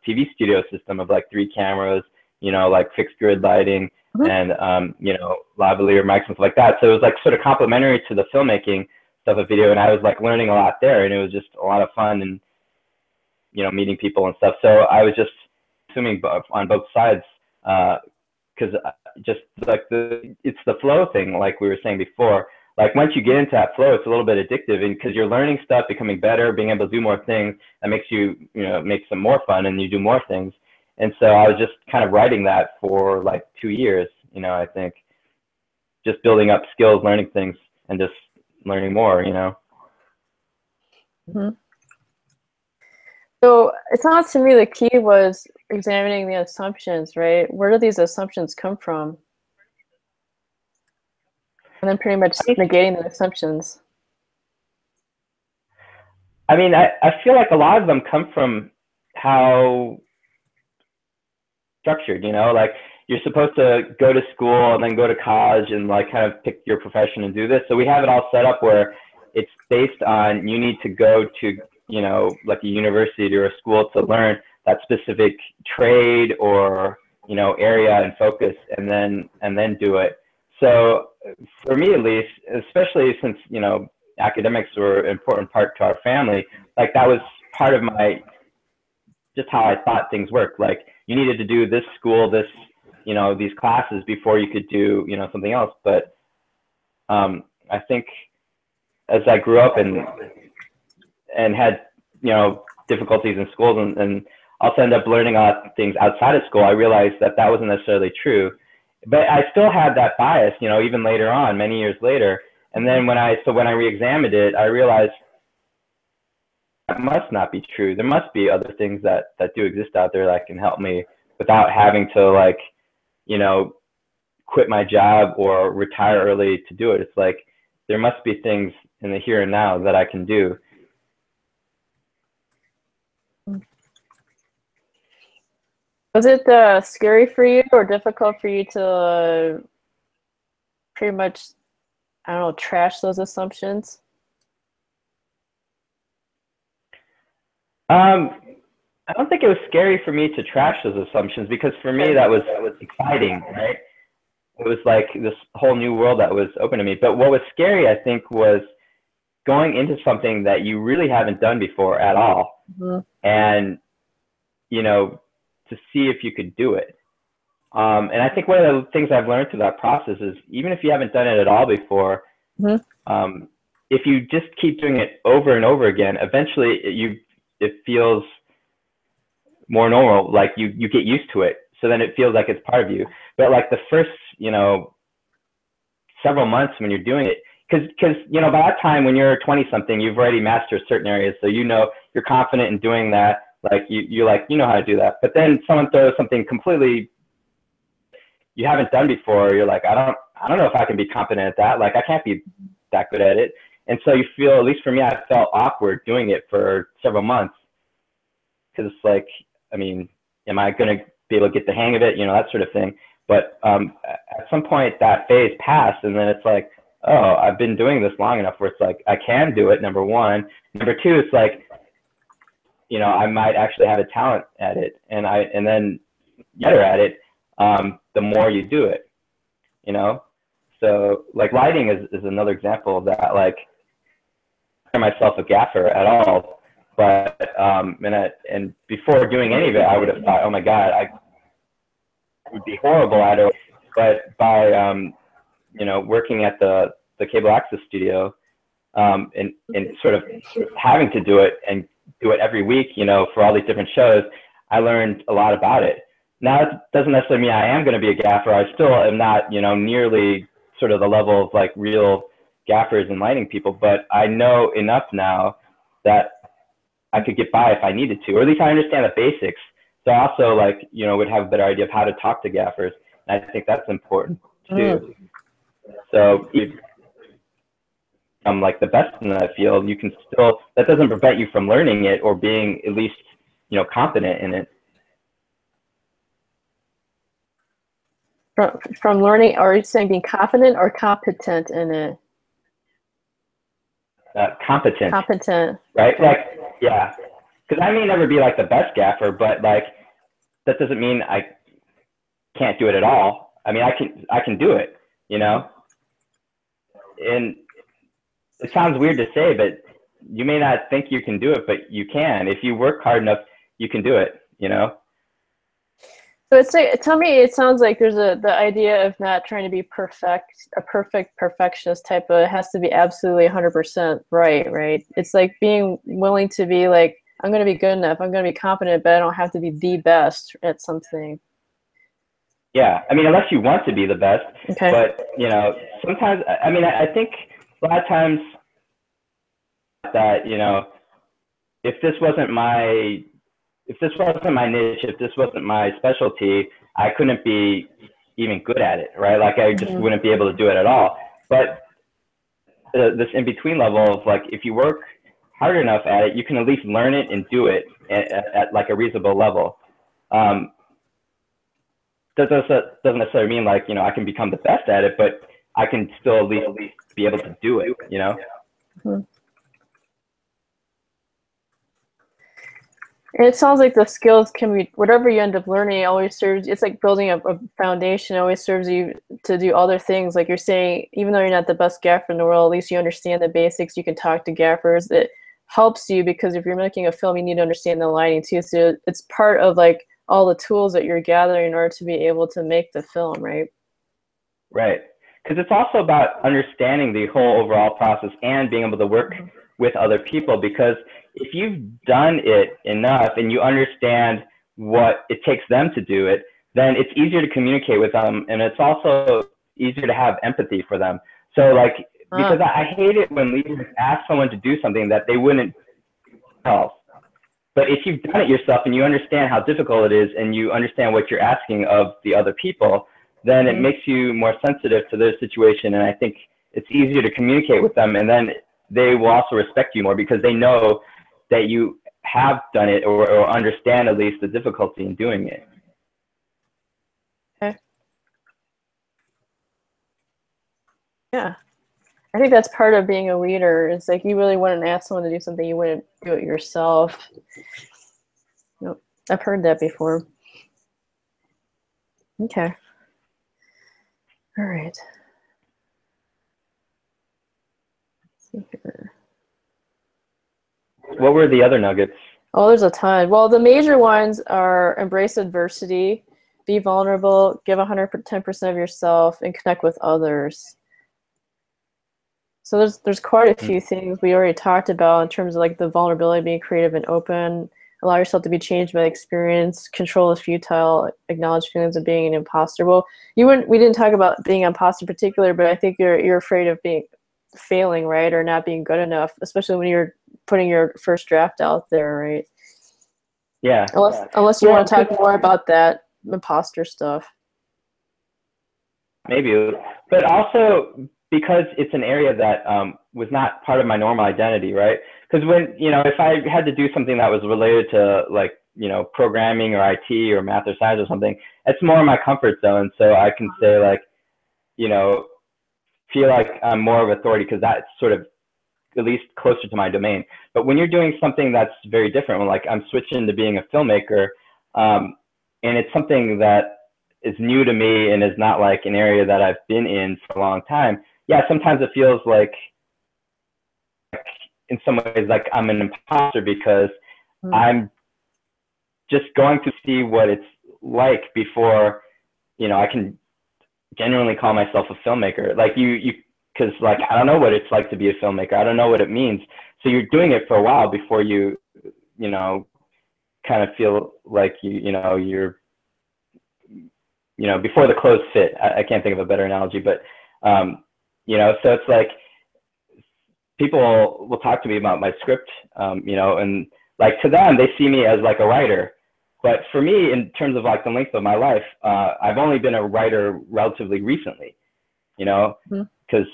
TV studio system of like 3 cameras, you know, like fixed grid lighting, Mhm. and you know, lavalier mics and stuff like that. So it was like sort of complementary to the filmmaking stuff of video, and I was like learning a lot there, and it was just a lot of fun, and you know, meeting people and stuff. So I was just assuming on both sides, because just like it's the flow thing, like we were saying before. Like once you get into that flow, it's a little bit addictive, and because you're learning stuff, becoming better, being able to do more things, that makes you, you know, makes them more fun, and you do more things. And so I was just kind of writing that for like 2 years, you know, I think, just building up skills, learning things, and just learning more, you know. Mhm. So it sounds to me the key was examining the assumptions, right? Where do these assumptions come from? And then pretty much negating the assumptions. I mean, I feel like a lot of them come from how structured, you know, like you're supposed to go to school and then go to college and like kind of pick your profession and do this. So we have it all set up where it's based on you need to go to, you know, like a university or a school to learn that specific trade or, you know, area and focus, and then do it. So for me at least, especially since, you know, academics were an important part to our family, like that was part of my, just how I thought things worked. Like you needed to do this school, this, you know, these classes before you could do, you know, something else. But I think as I grew up and had, you know, difficulties in schools, and also ended up learning a lot of things outside of school, I realized that that wasn't necessarily true. But I still had that bias, you know, even later on, many years later. And then when I re-examined it, I realized that must not be true. There must be other things that do exist out there that can help me without having to, like, you know, quit my job or retire early to do it. It's like there must be things in the here and now that I can do. Was it scary for you or difficult for you to pretty much, I don't know, trash those assumptions? Um, I don't think it was scary for me to trash those assumptions, because for me that was exciting, right? It was like this whole new world that was open to me. But what was scary, I think, was going into something that you really haven't done before at all, Mm-hmm. and, you know, to see if you could do it. And I think one of the things I've learned through that process is, even if you haven't done it at all before, Mm-hmm. if you just keep doing it over and over again, eventually it feels more normal. Like you get used to it. So then it feels like it's part of you. But like the first, you know, several months when you're doing it, because you know, by that time when you're 20 something, you've already mastered certain areas. So, you know, you're confident in doing that. Like you're like, you know how to do that. But then someone throws something completely you haven't done before. You're like, I don't know if I can be competent at that. Like I can't be that good at it. And so you feel, at least for me, I felt awkward doing it for several months, because it's like, I mean, am I going to be able to get the hang of it, you know, that sort of thing. But at some point that phase passed, and then it's like, oh, I've been doing this long enough where it's like I can do it, number one. Number two, it's like, you know, I might actually have a talent at it, and then better at it the more you do it, you know. So like lighting is another example of that. Like, I don't consider myself a gaffer at all, but and before doing any of it, I would have thought, oh my God, I would be horrible at it. But by you know, working at the cable access studio, and sort of having to do it and do it every week, you know, for all these different shows, I learned a lot about it. Now, it doesn't necessarily mean I am going to be a gaffer. I still am not, you know, nearly sort of the level of like real gaffers and lighting people, but I know enough now that I could get by if I needed to, or at least I understand the basics. So I also, like, you know, would have a better idea of how to talk to gaffers. And I think that's important too. So if I'm like the best in that field, you can still, that doesn't prevent you from learning it or being at least, you know, competent in it. From learning, or are you saying being confident or competent in it? Competent. Competent. Right? Okay. Like, yeah. Because I may never be like the best gaffer, but like, that doesn't mean I can't do it at all. I mean, I can do it, you know? And it sounds weird to say, but you may not think you can do it, but you can. If you work hard enough, you can do it, you know? So it's like, tell me, it sounds like there's the idea of not trying to be a perfect perfectionist type of, it has to be absolutely 100% right? It's like being willing to be like, I'm going to be good enough, I'm going to be competent, but I don't have to be the best at something. Yeah, I mean, unless you want to be the best. Okay. But, you know, sometimes, I mean, I think a lot of times that, you know, if this wasn't my niche, if this wasn't my specialty, I couldn't be even good at it, right? Like, I just wouldn't be able to do it at all. But this in-between level of like, if you work hard enough at it, you can at least learn it and do it at like a reasonable level. Doesn't necessarily mean like, you know, I can become the best at it, but I can still at least be able to do it, you know? And it sounds like the skills can be, whatever you end up learning, always serves, it's like building a foundation, always serves you to do other things. Like you're saying, even though you're not the best gaffer in the world, at least you understand the basics, you can talk to gaffers. It helps you because if you're making a film, you need to understand the lighting too. So it's part of like all the tools that you're gathering in order to be able to make the film, right? Right. Because it's also about understanding the whole overall process and being able to work with other people, because if you've done it enough and you understand what it takes them to do it, then it's easier to communicate with them, and it's also easier to have empathy for them. So like, because I hate it when leaders ask someone to do something that they wouldn't themselves. But if you've done it yourself and you understand how difficult it is and you understand what you're asking of the other people, then it makes you more sensitive to their situation, and I think it's easier to communicate with them, and then they will also respect you more because they know that you have done it or understand at least the difficulty in doing it. Okay. Yeah. I think that's part of being a leader. It's like you really wouldn't ask someone to do something, you wouldn't do it yourself. Nope. I've heard that before. Okay. All right. Let's see here. What were the other nuggets? Oh, there's a ton. Well, the major ones are embrace adversity, be vulnerable, give 110% of yourself, and connect with others. So there's quite a few things we already talked about in terms of like the vulnerability, being creative and open, allow yourself to be changed by experience, control is futile, acknowledge feelings of being an imposter. Well, we didn't talk about being an imposter in particular, but I think you're afraid of failing, right? Or not being good enough, especially when you're putting your first draft out there, right? Yeah. Unless you want to talk more about that imposter stuff. Maybe, but also because it's an area that was not part of my normal identity, right? Because when, you know, if I had to do something that was related to like you know, programming or IT or math or science or something, it's more my comfort zone. So I can say like, you know, feel like I'm more of authority because that's sort of at least closer to my domain. But when you're doing something that's very different, like I'm switching to being a filmmaker, and it's something that is new to me and is not like an area that I've been in for a long time. Yeah, sometimes it feels like in some ways like I'm an imposter because I'm just going to see what it's like before, you know, I can genuinely call myself a filmmaker. Like because like I don't know what it's like to be a filmmaker. I don't know what it means. So you're doing it for a while before you know, kind of feel like you're before the clothes fit. I can't think of a better analogy, but you know, so it's like people will talk to me about my script, you know, and like to them they see me as like a writer. But for me, in terms of like the length of my life, I've only been a writer relatively recently, you know, because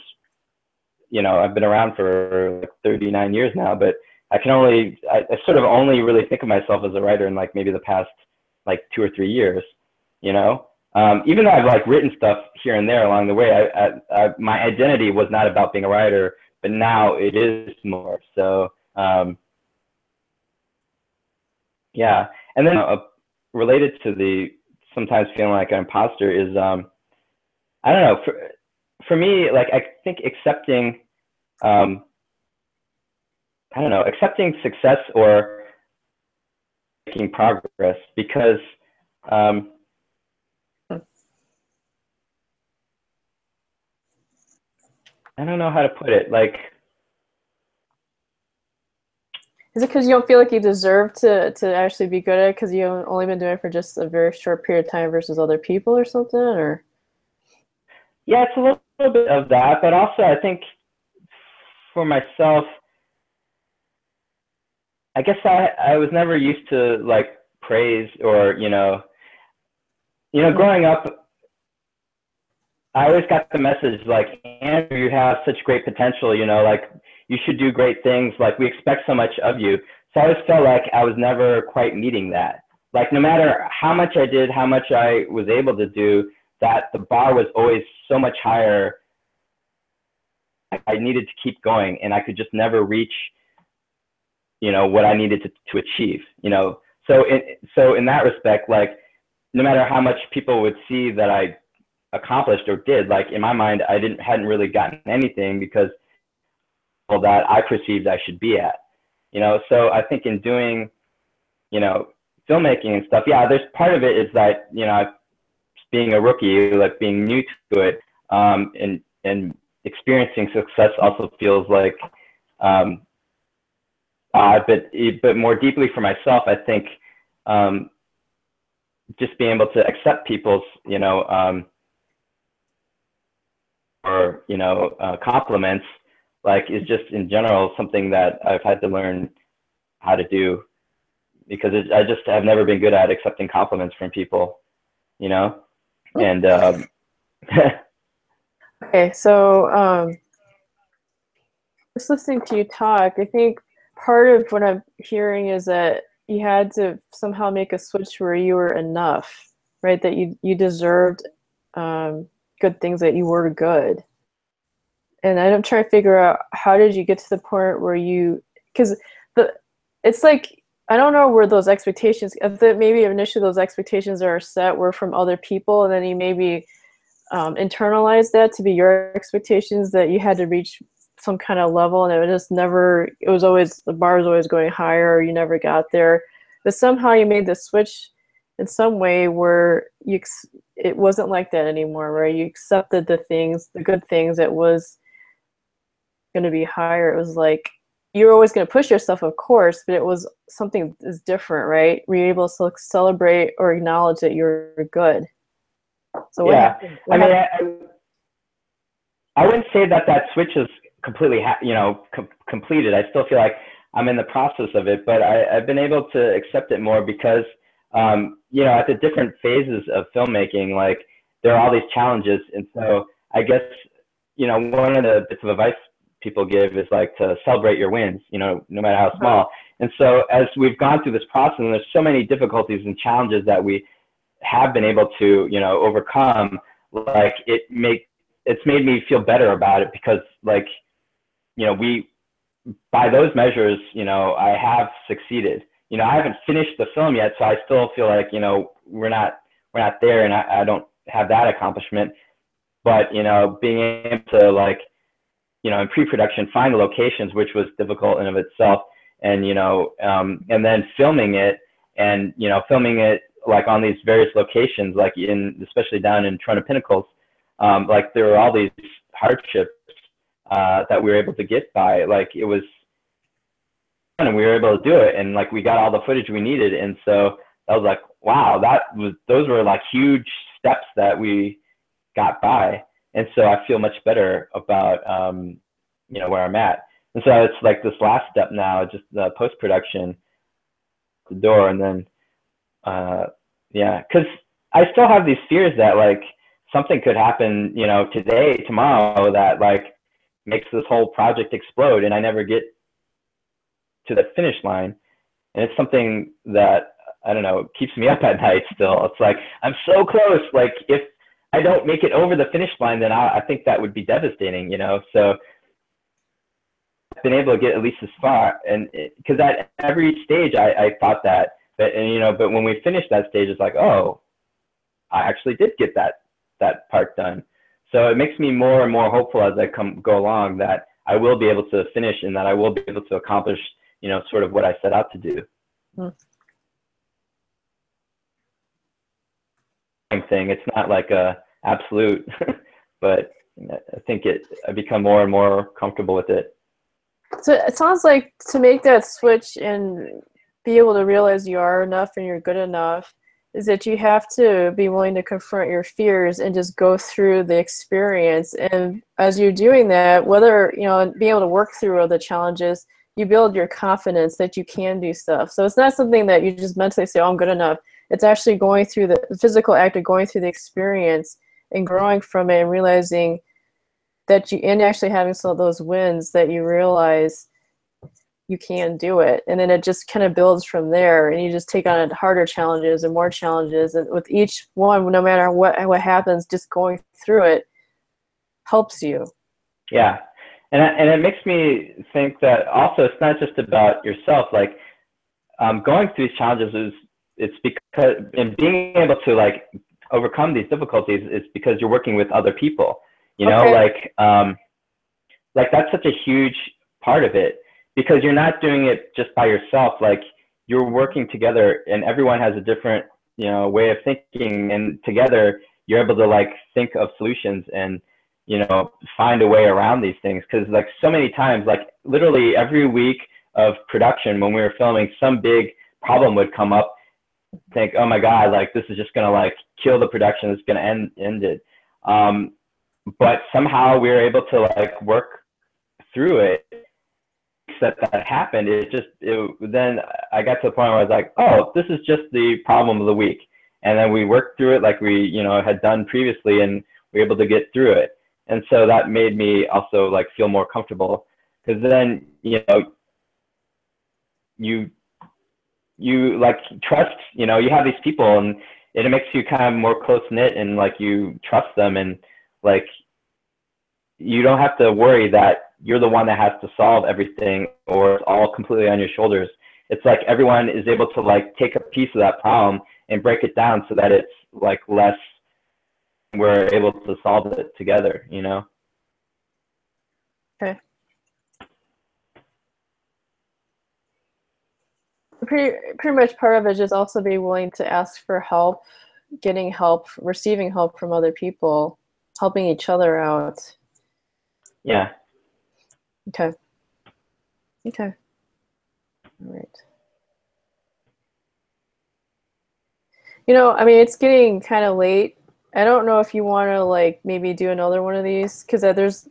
you know, I've been around for like 39 years now, but I sort of only really think of myself as a writer in like maybe the past like 2 or 3 years, you know. Even though I've like written stuff here and there along the way, my identity was not about being a writer, but now it is more. So yeah, and then related to the sometimes feeling like an imposter is I don't know, for me, like I think accepting I don't know, accepting success or making progress, because I don't know how to put it. Like, is it because you don't feel like you deserve to actually be good at it because you've only been doing it for just a very short period of time versus other people or something? Or yeah, it's a little bit of that, but also I think for myself, I guess I was never used to like praise or growing up, I always got the message like, Andrew, you have such great potential, you know, like you should do great things. Like we expect so much of you. So I always felt like I was never quite meeting that. Like no matter how much I did, how much I was able to do, that the bar was always so much higher. I needed to keep going, and I could just never reach, you know, what I needed to achieve, you know. So in that respect, like no matter how much people would see that I accomplished or did, like in my mind, I hadn't really gotten anything because all that I perceived I should be at, you know. So I think in doing, you know, filmmaking and stuff, yeah, there's part of it is that, you know, being a rookie, like being new to it, and experiencing success also feels like, but more deeply for myself, I think just being able to accept people's, you know, or you know, compliments, like is just in general something that I've had to learn how to do, because I just have never been good at accepting compliments from people, you know. And okay, so just listening to you talk, I think part of what I'm hearing is that you had to somehow make a switch where you were enough, right? That you deserved good things, that you were good. And I'm trying to figure out, how did you get to the point where because it's like, I don't know where those expectations, maybe initially those expectations that are set were from other people, and then you maybe internalize that to be your expectations, that you had to reach some kind of level, and it was always, the bar was always going higher, or you never got there. But somehow you made the switch in some way where it wasn't like that anymore, where you accepted the good things, that was going to be higher. It was like you're always going to push yourself, of course, but it was something is different, right? Were you able to celebrate or acknowledge that you're good? So what yeah, happened? I mean, I wouldn't say that switch is completely, completed. I still feel like I'm in the process of it, but I've been able to accept it more because, you know, at the different phases of filmmaking, like there are all these challenges. And so I guess, you know, one of the bits of advice people give is like to celebrate your wins, you know, no matter how small. And so as we've gone through this process, and there's so many difficulties and challenges that we have been able to, you know, overcome, like it's made me feel better about it, because like, you know, by those measures, you know, I have succeeded. You know, I haven't finished the film yet, so I still feel like, you know, we're not there, and I don't have that accomplishment. But, you know, being able to, like, you know, in pre-production, find the locations, which was difficult in of itself, and, you know, and then filming it, and, you know, filming it like on these various locations, like especially down in Toronto Pinnacles, like there were all these hardships that we were able to get by. Like it was, and we were able to do it, and like we got all the footage we needed, and so I was like, wow, those were like huge steps that we got by, and so I feel much better about you know, where I'm at. And so it's like this last step now, just the post-production, the door, and then yeah, because I still have these fears that like something could happen, you know, today, tomorrow, that like makes this whole project explode, and I never get to the finish line. And it's something that, I don't know, keeps me up at night still. It's like, I'm so close. Like if I don't make it over the finish line, then I think that would be devastating, you know? So I've been able to get at least this far. And because at every stage I thought that, and, you know, but when we finished that stage, it's like, oh, I actually did get that part done. So it makes me more and more hopeful as I go along that I will be able to finish, and that I will be able to accomplish, you know, sort of what I set out to do. Thing. It's not like a absolute, but I think I become more and more comfortable with it. So it sounds like to make that switch and be able to realize you are enough and you're good enough is that you have to be willing to confront your fears and just go through the experience. And as you're doing that, whether, you know, being able to work through all the challenges, you build your confidence that you can do stuff. So it's not something that you just mentally say, oh, I'm good enough. It's actually going through the physical act of going through the experience and growing from it, and realizing that and actually having some of those wins that you realize you can do it. And then it just kind of builds from there, and you just take on harder challenges and more challenges. And with each one, no matter what happens, just going through it helps you. Yeah. And it makes me think that also it's not just about yourself. Like going through these challenges it's because, and being able to like overcome these difficulties is because you're working with other people, you know, okay. Like that's such a huge part of it, because you're not doing it just by yourself. Like you're working together, and everyone has a different, you know, way of thinking, and together you're able to like think of solutions and, you know, find a way around these things. Because like so many times, like literally every week of production when we were filming, some big problem would come up. Think, oh my God, like this is just gonna like kill the production. It's gonna end it. But somehow we were able to like work through it. That happened. Then I got to the point where I was like, oh, this is just the problem of the week. And then we worked through it like we, you know, had done previously, and we were able to get through it. And so that made me also like feel more comfortable, because then, you know, you like trust, you know, you have these people, and it makes you kind of more close knit, and like you trust them, and like you don't have to worry that you're the one that has to solve everything, or it's all completely on your shoulders. It's like everyone is able to like take a piece of that problem and break it down so that it's like less, we're able to solve it together, you know? Okay. Pretty much part of it is just also be willing to ask for help, getting help, receiving help from other people, helping each other out. Yeah. Okay. Okay. All right. You know, I mean, it's getting kind of late. I don't know if you want to like maybe do another one of these, because there's,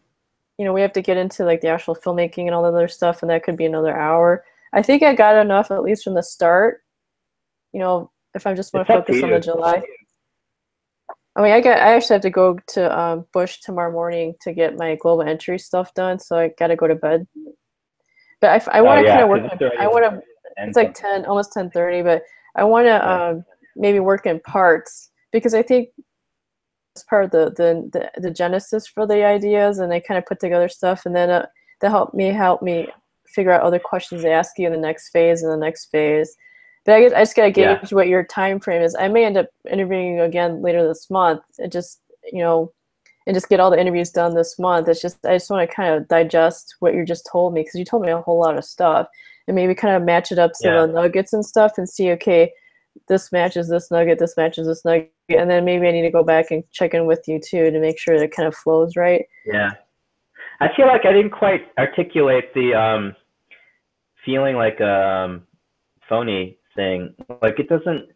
you know, we have to get into like the actual filmmaking and all the other stuff, and that could be another hour. I think I got enough, at least from the start. You know, if I just want to focus on the July. I mean, I actually have to go to Bush tomorrow morning to get my global entry stuff done, so I got to go to bed. But I want to kind of work. it's like 10, almost 10:30, but I want to maybe work in parts, because I think it's part of the genesis for the ideas, and they kind of put together stuff, and then they help me figure out other questions to ask you in the next phase and the next phase. But I guess I just gotta gauge what your time frame is. I may end up interviewing you again later this month. It just, you know, and just get all the interviews done this month. It's just, I just want to kind of digest what you just told me, because you told me a whole lot of stuff, and maybe kind of match it up to the nuggets and stuff, and see, okay, this matches this nugget, this matches this nugget, and then maybe I need to go back and check in with you too to make sure that it kind of flows right. Yeah. I feel like I didn't quite articulate the feeling like phony thing. Like, it doesn't,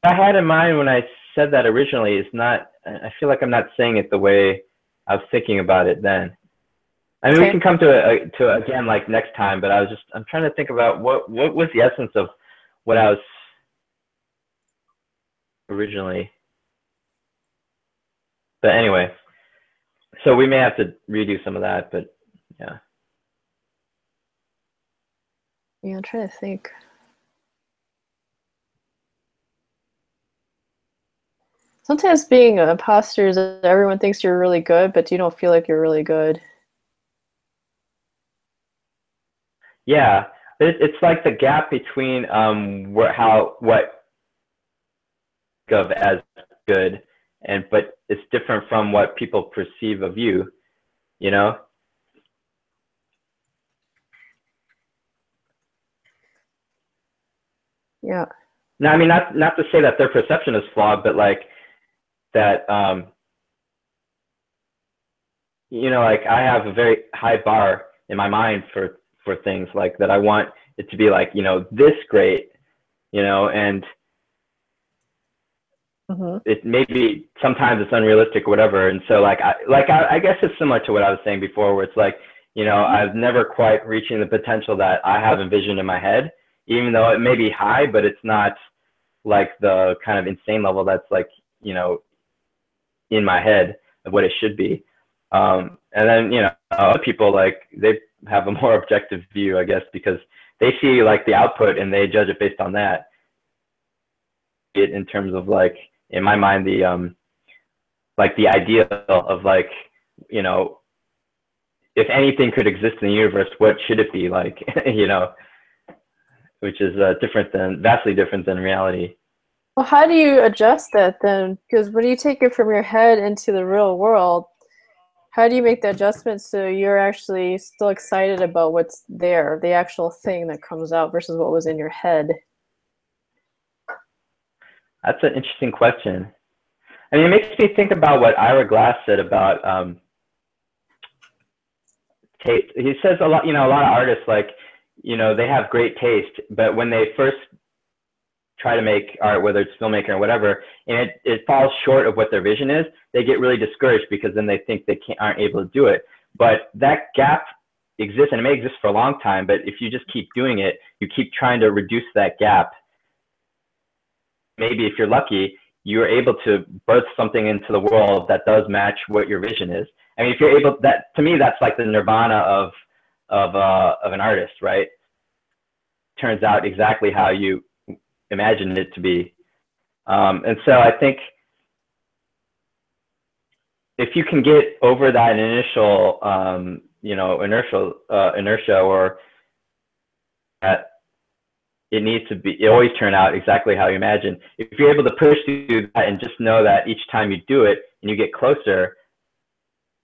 what I had in mind when I said that originally is not, I feel like I'm not saying it the way I was thinking about it then. I mean, we can come to again, like, next time, but I'm trying to think about what was the essence of what I was originally. But anyway, so we may have to redo some of that, but yeah. Yeah, I'm trying to think. Sometimes being an imposter is everyone thinks you're really good, but you don't feel like you're really good. Yeah, it's like the gap between what of as good, but it's different from what people perceive of you, you know? Yeah. No, I mean, not to say that their perception is flawed, but like that, you know, like, I have a very high bar in my mind for things like that. I want it to be like, you know, this great, you know, and it maybe sometimes it's unrealistic or whatever. And so like I guess it's similar to what I was saying before, where it's like, you know, I've never quite reaching the potential that I have envisioned in my head, even though it may be high, but it's not like the kind of insane level that's like, you know, in my head of what it should be. And then, you know, other people, like, they have a more objective view, I guess, because they see like the output and they judge it based on that. It in terms of like, in my mind, the like the idea of like, you know, if anything could exist in the universe, what should it be like? You know, which is vastly different than reality. Well, how do you adjust that then? Because when you take it from your head into the real world, how do you make the adjustment so you're actually still excited about what's there, the actual thing that comes out, versus what was in your head? That's an interesting question. I mean, it makes me think about what Ira Glass said about taste. He says a lot, you know, a lot of artists, like, you know, they have great taste, but when they first try to make art, whether it's filmmaker or whatever, and it falls short of what their vision is, they get really discouraged, because then they think they aren't able to do it. But that gap exists, and it may exist for a long time, but if you just keep doing it, you keep trying to reduce that gap, maybe if you're lucky, you're able to birth something into the world that does match what your vision is. I mean, if you're able, that, to me, that's like the nirvana of an artist, right? Turns out exactly how you imagined it to be. And so I think if you can get over that initial, you know, inertia, or that it needs to be, it always turn out exactly how you imagine. If you're able to push through that and just know that each time you do it and you get closer,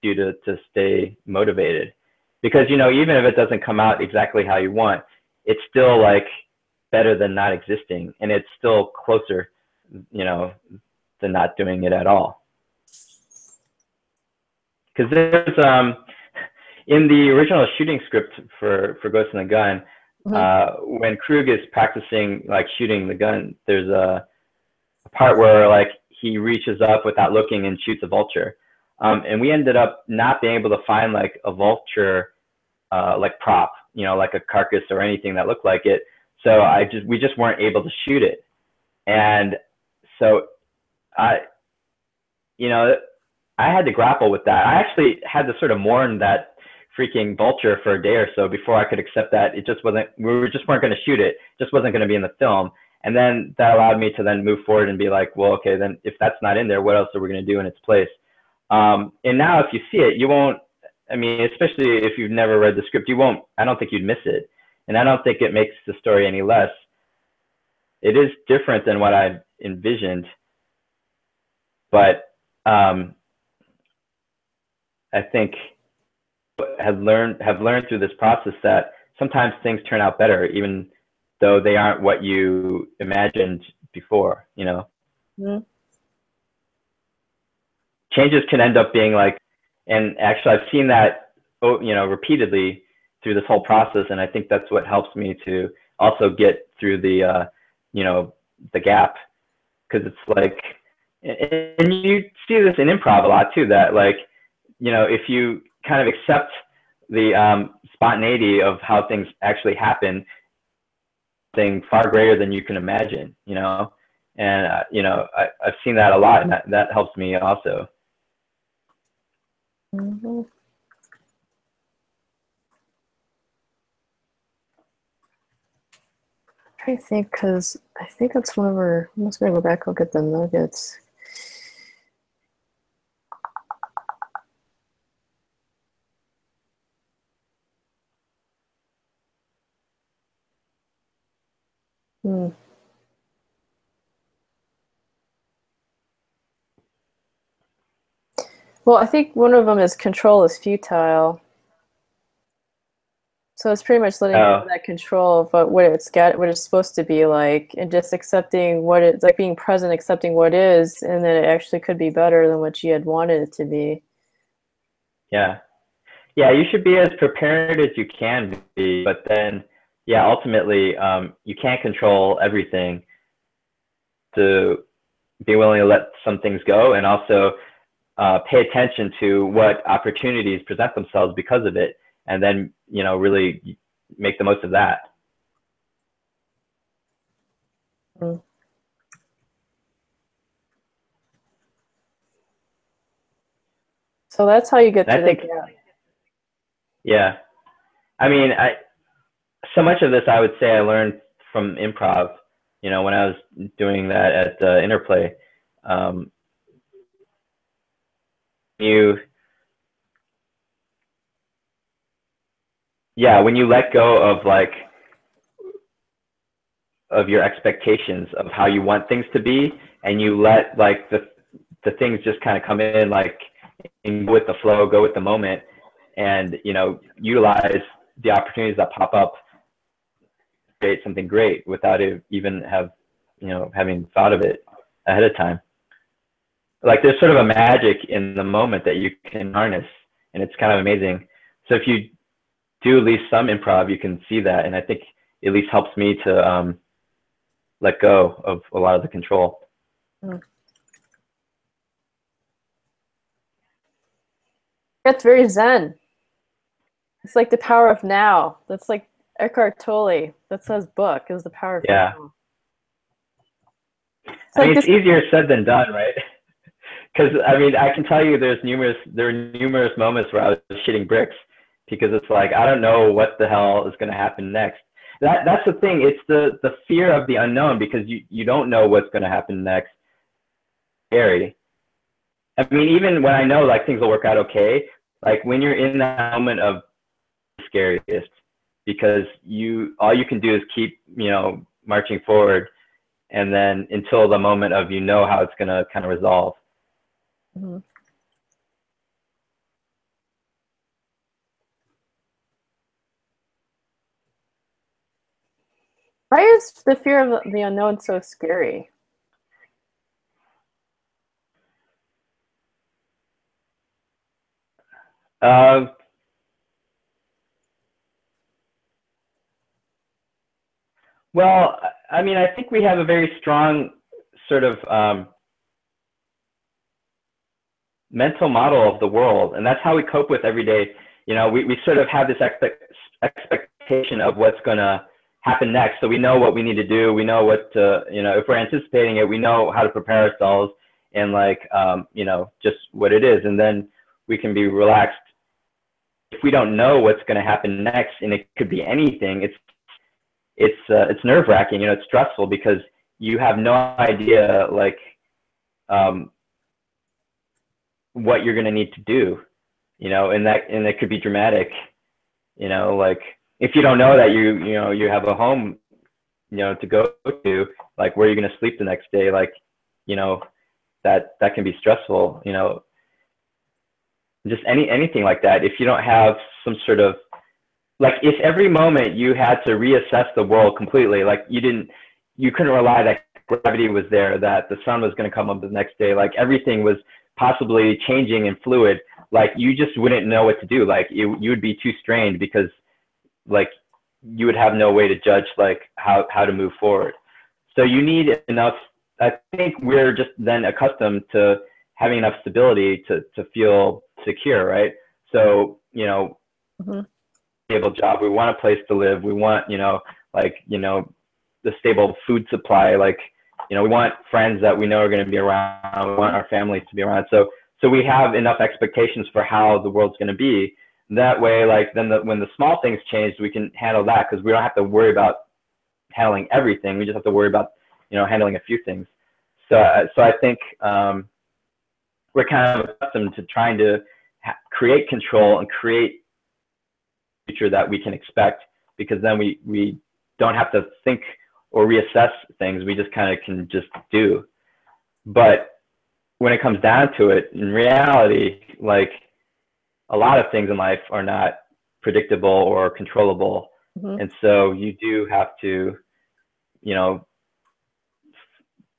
you to stay motivated. Because, you know, even if it doesn't come out exactly how you want, it's still like better than not existing, and it's still closer, you know, than not doing it at all. Because there's in the original shooting script for Ghost in the Gun, when Krug is practicing like shooting the gun, there's a part where like he reaches up without looking and shoots a vulture, and we ended up not being able to find like a vulture like prop, you know, like a carcass or anything that looked like it. So we just weren't able to shoot it. And so you know, I had to grapple with that. I actually had to sort of mourn that freaking vulture for a day or so before I could accept that it just wasn't, just weren't going to shoot it, just wasn't going to be in the film. And then that allowed me to then move forward and be like, well, okay, then if that's not in there, what else are we going to do in its place? And now if you see it, you won't, I mean, especially if you've never read the script, you won't, I don't think you'd miss it. And I don't think it makes the story any less. It is different than what I envisioned, but I think have learned through this process that sometimes things turn out better, even though they aren't what you imagined before, you know? Mm-hmm. Changes can end up being like, and actually I've seen that, you know, repeatedly through this whole process. And I think that's what helps me to also get through the, you know, the gap. Cause it's like, and you see this in improv a lot too, that like, you know, if you kind of accept the spontaneity of how things actually happen, thing far greater than you can imagine, you know? And, you know, I've seen that a lot, and that helps me also. Mm-hmm. I'm trying to think, because I think that's one of our, I'm just going to go back and look at the nuggets. Hmm. Well, I think one of them is control is futile. So it's pretty much letting go of that control of what it's supposed to be like, and just accepting what it's like, being present, accepting what is, and that it actually could be better than what you had wanted it to be. Yeah. Yeah, you should be as prepared as you can be, but then, yeah, ultimately, you can't control everything. To be willing to let some things go, and also pay attention to what opportunities present themselves because of it, and then, you know, really make the most of that. Mm. So that's how you get through the gap. Yeah. I mean, so much of this, I would say I learned from improv, you know, when I was doing that at Interplay. When you let go of like, of your expectations of how you want things to be, and you let like the things just kind of come in, like, in with the flow, go with the moment, and, you know, utilize the opportunities that pop up, create something great without even having thought of it ahead of time. Like, there's sort of a magic in the moment that you can harness, and it's kind of amazing. So if you do at least some improv, you can see that, and I think it at least helps me to let go of a lot of the control. Mm. That's very Zen. It's like the power of now. That's like Eckhart Tolle. That's his book, is the power of now. It's easier said than done, right? Because I mean, I can tell you there were numerous moments where I was shitting bricks, because it's like, I don't know what the hell is going to happen next. That's the thing. It's the fear of the unknown, because you don't know what's going to happen next. Scary. I mean, even when I know like things will work out okay, like when you're in that moment of the scariest, because all you can do is keep, you know, marching forward, and then until the moment of, you know, how it's going to kind of resolve. Mm-hmm. Why is the fear of the unknown so scary? Well, I mean, I think we have a very strong sort of mental model of the world, and that's how we cope with every day. You know, we sort of have this expectation of what's going to happen next. So we know what we need to do. We know what to, you know, if we're anticipating it, we know how to prepare ourselves, and like, you know, just what it is. And then we can be relaxed we don't know what's going to happen next, and it could be anything, it's nerve-wracking, you know, it's stressful because you have no idea, like, what you're going to need to do, you know, and it could be dramatic, you know, like if you don't know that you have a home, you know, to go to, like where you're going to sleep the next day, like, you know, that can be stressful, you know, just anything like that. If you don't have some sort of, like, if every moment you had to reassess the world completely, like you couldn't rely that gravity was there, that the sun was going to come up the next day, like everything was possibly changing and fluid, like you just wouldn't know what to do. Like you would be too strained because like you would have no way to judge like how to move forward. So you need enough, I think we're just then accustomed to having enough stability to feel secure, right? So, you know, stable job, we want a place to live, we want, you know, like, you know, the stable food supply, like, you know, we want friends that we know are going to be around, we want our families to be around. So we have enough expectations for how the world's going to be. That way, like, then when the small things change, we can handle that because we don't have to worry about handling everything. We just have to worry about, you know, handling a few things. So I think we're kind of accustomed to trying to create control and create a future that we can expect, because then we don't have to think or reassess things. We just kind of can just do. But when it comes down to it, in reality, like a lot of things in life are not predictable or controllable. And so you do have to, you know,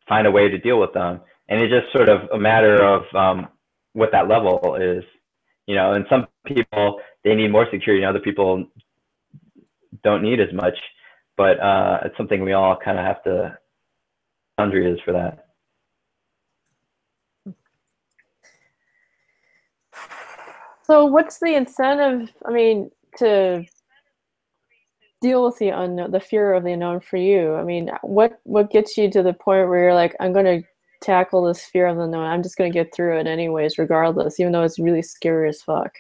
find a way to deal with them. And it's just sort of a matter of what that level is, you know, and some people, they need more security, and other people don't need as much. But it's something we all kind of have to, boundary is for that. So what's the incentive, I mean, to deal with the unknown, the fear of the unknown for you? I mean, what gets you to the point where you're like, I'm going to tackle this fear of the unknown, I'm just going to get through it anyways, regardless, even though it's really scary as fuck?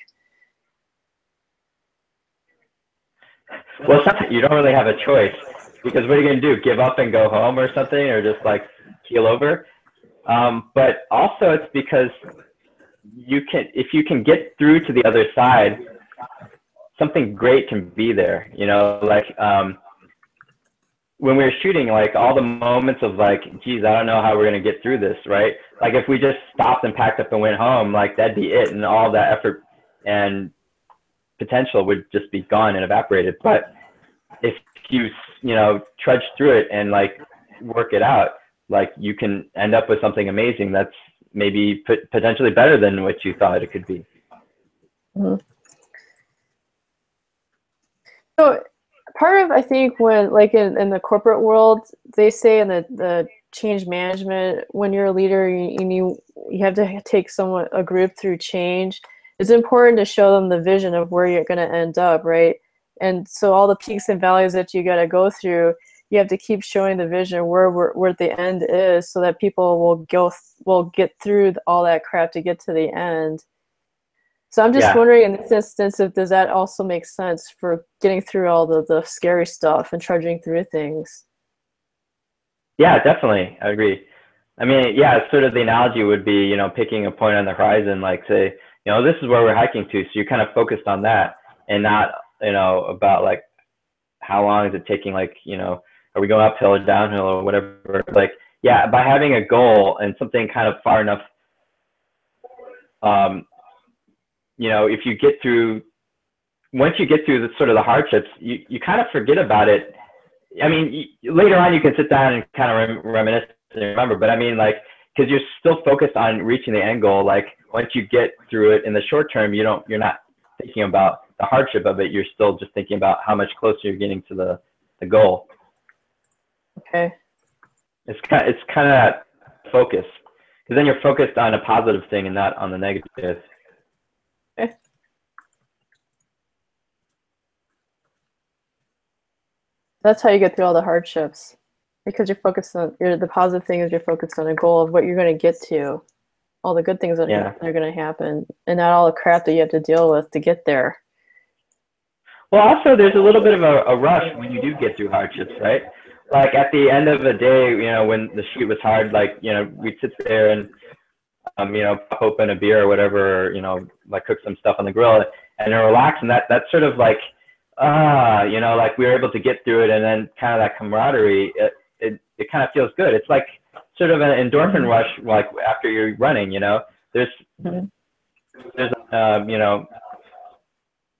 Well, sometimes you don't really have a choice, because what are you going to do? Give up and go home or something, or just like keel over? But also it's because if you can get through to the other side, something great can be there, you know, like when we were shooting, like all the moments of like, geez, I don't know how we're going to get through this, right? Like if we just stopped and packed up and went home, like that'd be it, and all that effort and potential would just be gone and evaporated. But if you know, trudge through it and like work it out, like you can end up with something amazing that's maybe potentially better than what you thought it could be. So part of, I think, when like in the corporate world, they say in the change management, when you're a leader, you have to take a group through change. It's important to show them the vision of where you're going to end up, right? And so all the peaks and valleys that you got to go through, you have to keep showing the vision where the end is, so that people will get through all that crap to get to the end. So I'm just wondering, in this instance, does that also make sense for getting through all the scary stuff and trudging through things? Yeah, definitely. I agree. I mean, yeah, sort of the analogy would be, you know, picking a point on the horizon, like say, you know, this is where we're hiking to. So you're kind of focused on that, and not, you know, about like, how long is it taking? Like, you know, are we going uphill or downhill or whatever? Like, yeah, by having a goal and something kind of far enough, you know, if you get through, once you get through the sort of the hardships, you kind of forget about it. I mean, later on you can sit down and kind of reminisce and remember, but I mean, like, because you're still focused on reaching the end goal. Like once you get through it in the short term, you're not thinking about the hardship of it. You're still just thinking about how much closer you're getting to the goal. Okay. It's kind of that focus, because then you're focused on a positive thing and not on the negative. Okay. That's how you get through all the hardships, because you're focused on the positive thing is you're focused on a goal of what you're going to get to, all the good things that are going to happen, and not all the crap that you have to deal with to get there. Well, also there's a little bit of a rush when you do get through hardships, right? Like at the end of the day, when the shoot was hard, like we'd sit there and pop open a beer or whatever, like cook some stuff on the grill and then relax, and that's sort of like like we were able to get through it, and then kind of that camaraderie, it kind of feels good. It's like sort of an endorphin rush, like after you're running, there's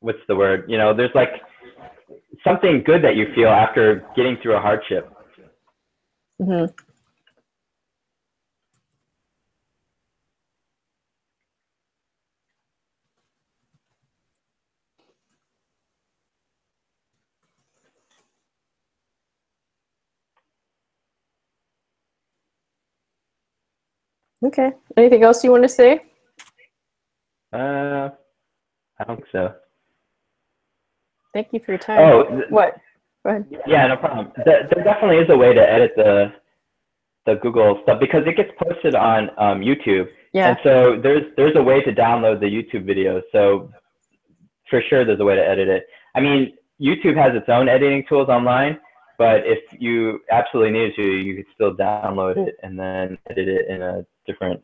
what's the word? There's like something good that you feel after getting through a hardship. Mm-hmm. Okay. Anything else you want to say? I don't think so. Thank you for your time. Oh, what? Go ahead. Yeah, no problem. There definitely is a way to edit the Google stuff because it gets posted on YouTube. Yeah. And so there's a way to download the YouTube video. So for sure, there's a way to edit it. I mean, YouTube has its own editing tools online, but if you absolutely needed to, you could still download it and then edit it in a different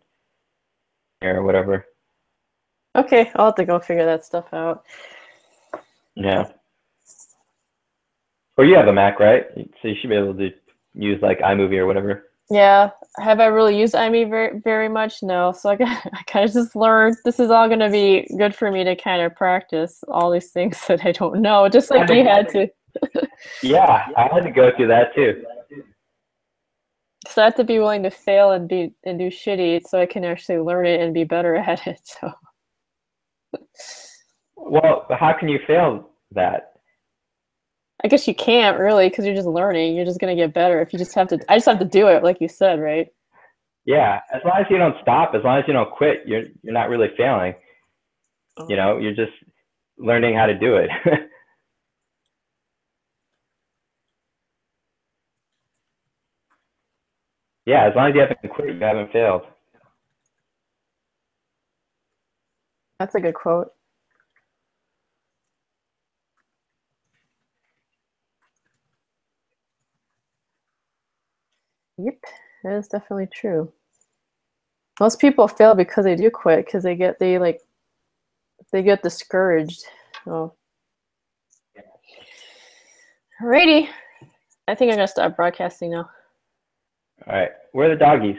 or whatever. Okay, I'll have to go figure that stuff out. Yeah. Or you have a Mac, right? So you should be able to use like iMovie or whatever. Yeah. Have I really used iMovie very, very much? No. So I kind of just learned this is all going to be good for me to kind of practice all these things that I don't know, just like you had to. Yeah, I had to go through that too. So I have to be willing to fail and do shitty so I can actually learn it and be better at it. So. Well, how can you fail that? I guess you can't really because you're just learning. You're just gonna get better if you just have to. I just have to do it, like you said, right? Yeah, as long as you don't stop, as long as you don't quit, you're not really failing. You're just learning how to do it. Yeah, as long as you haven't quit, you haven't failed. That's a good quote. Yep, that is definitely true. Most people fail because they do quit because they get discouraged. So, alrighty, I think I'm gonna stop broadcasting now. All right, where are the doggies?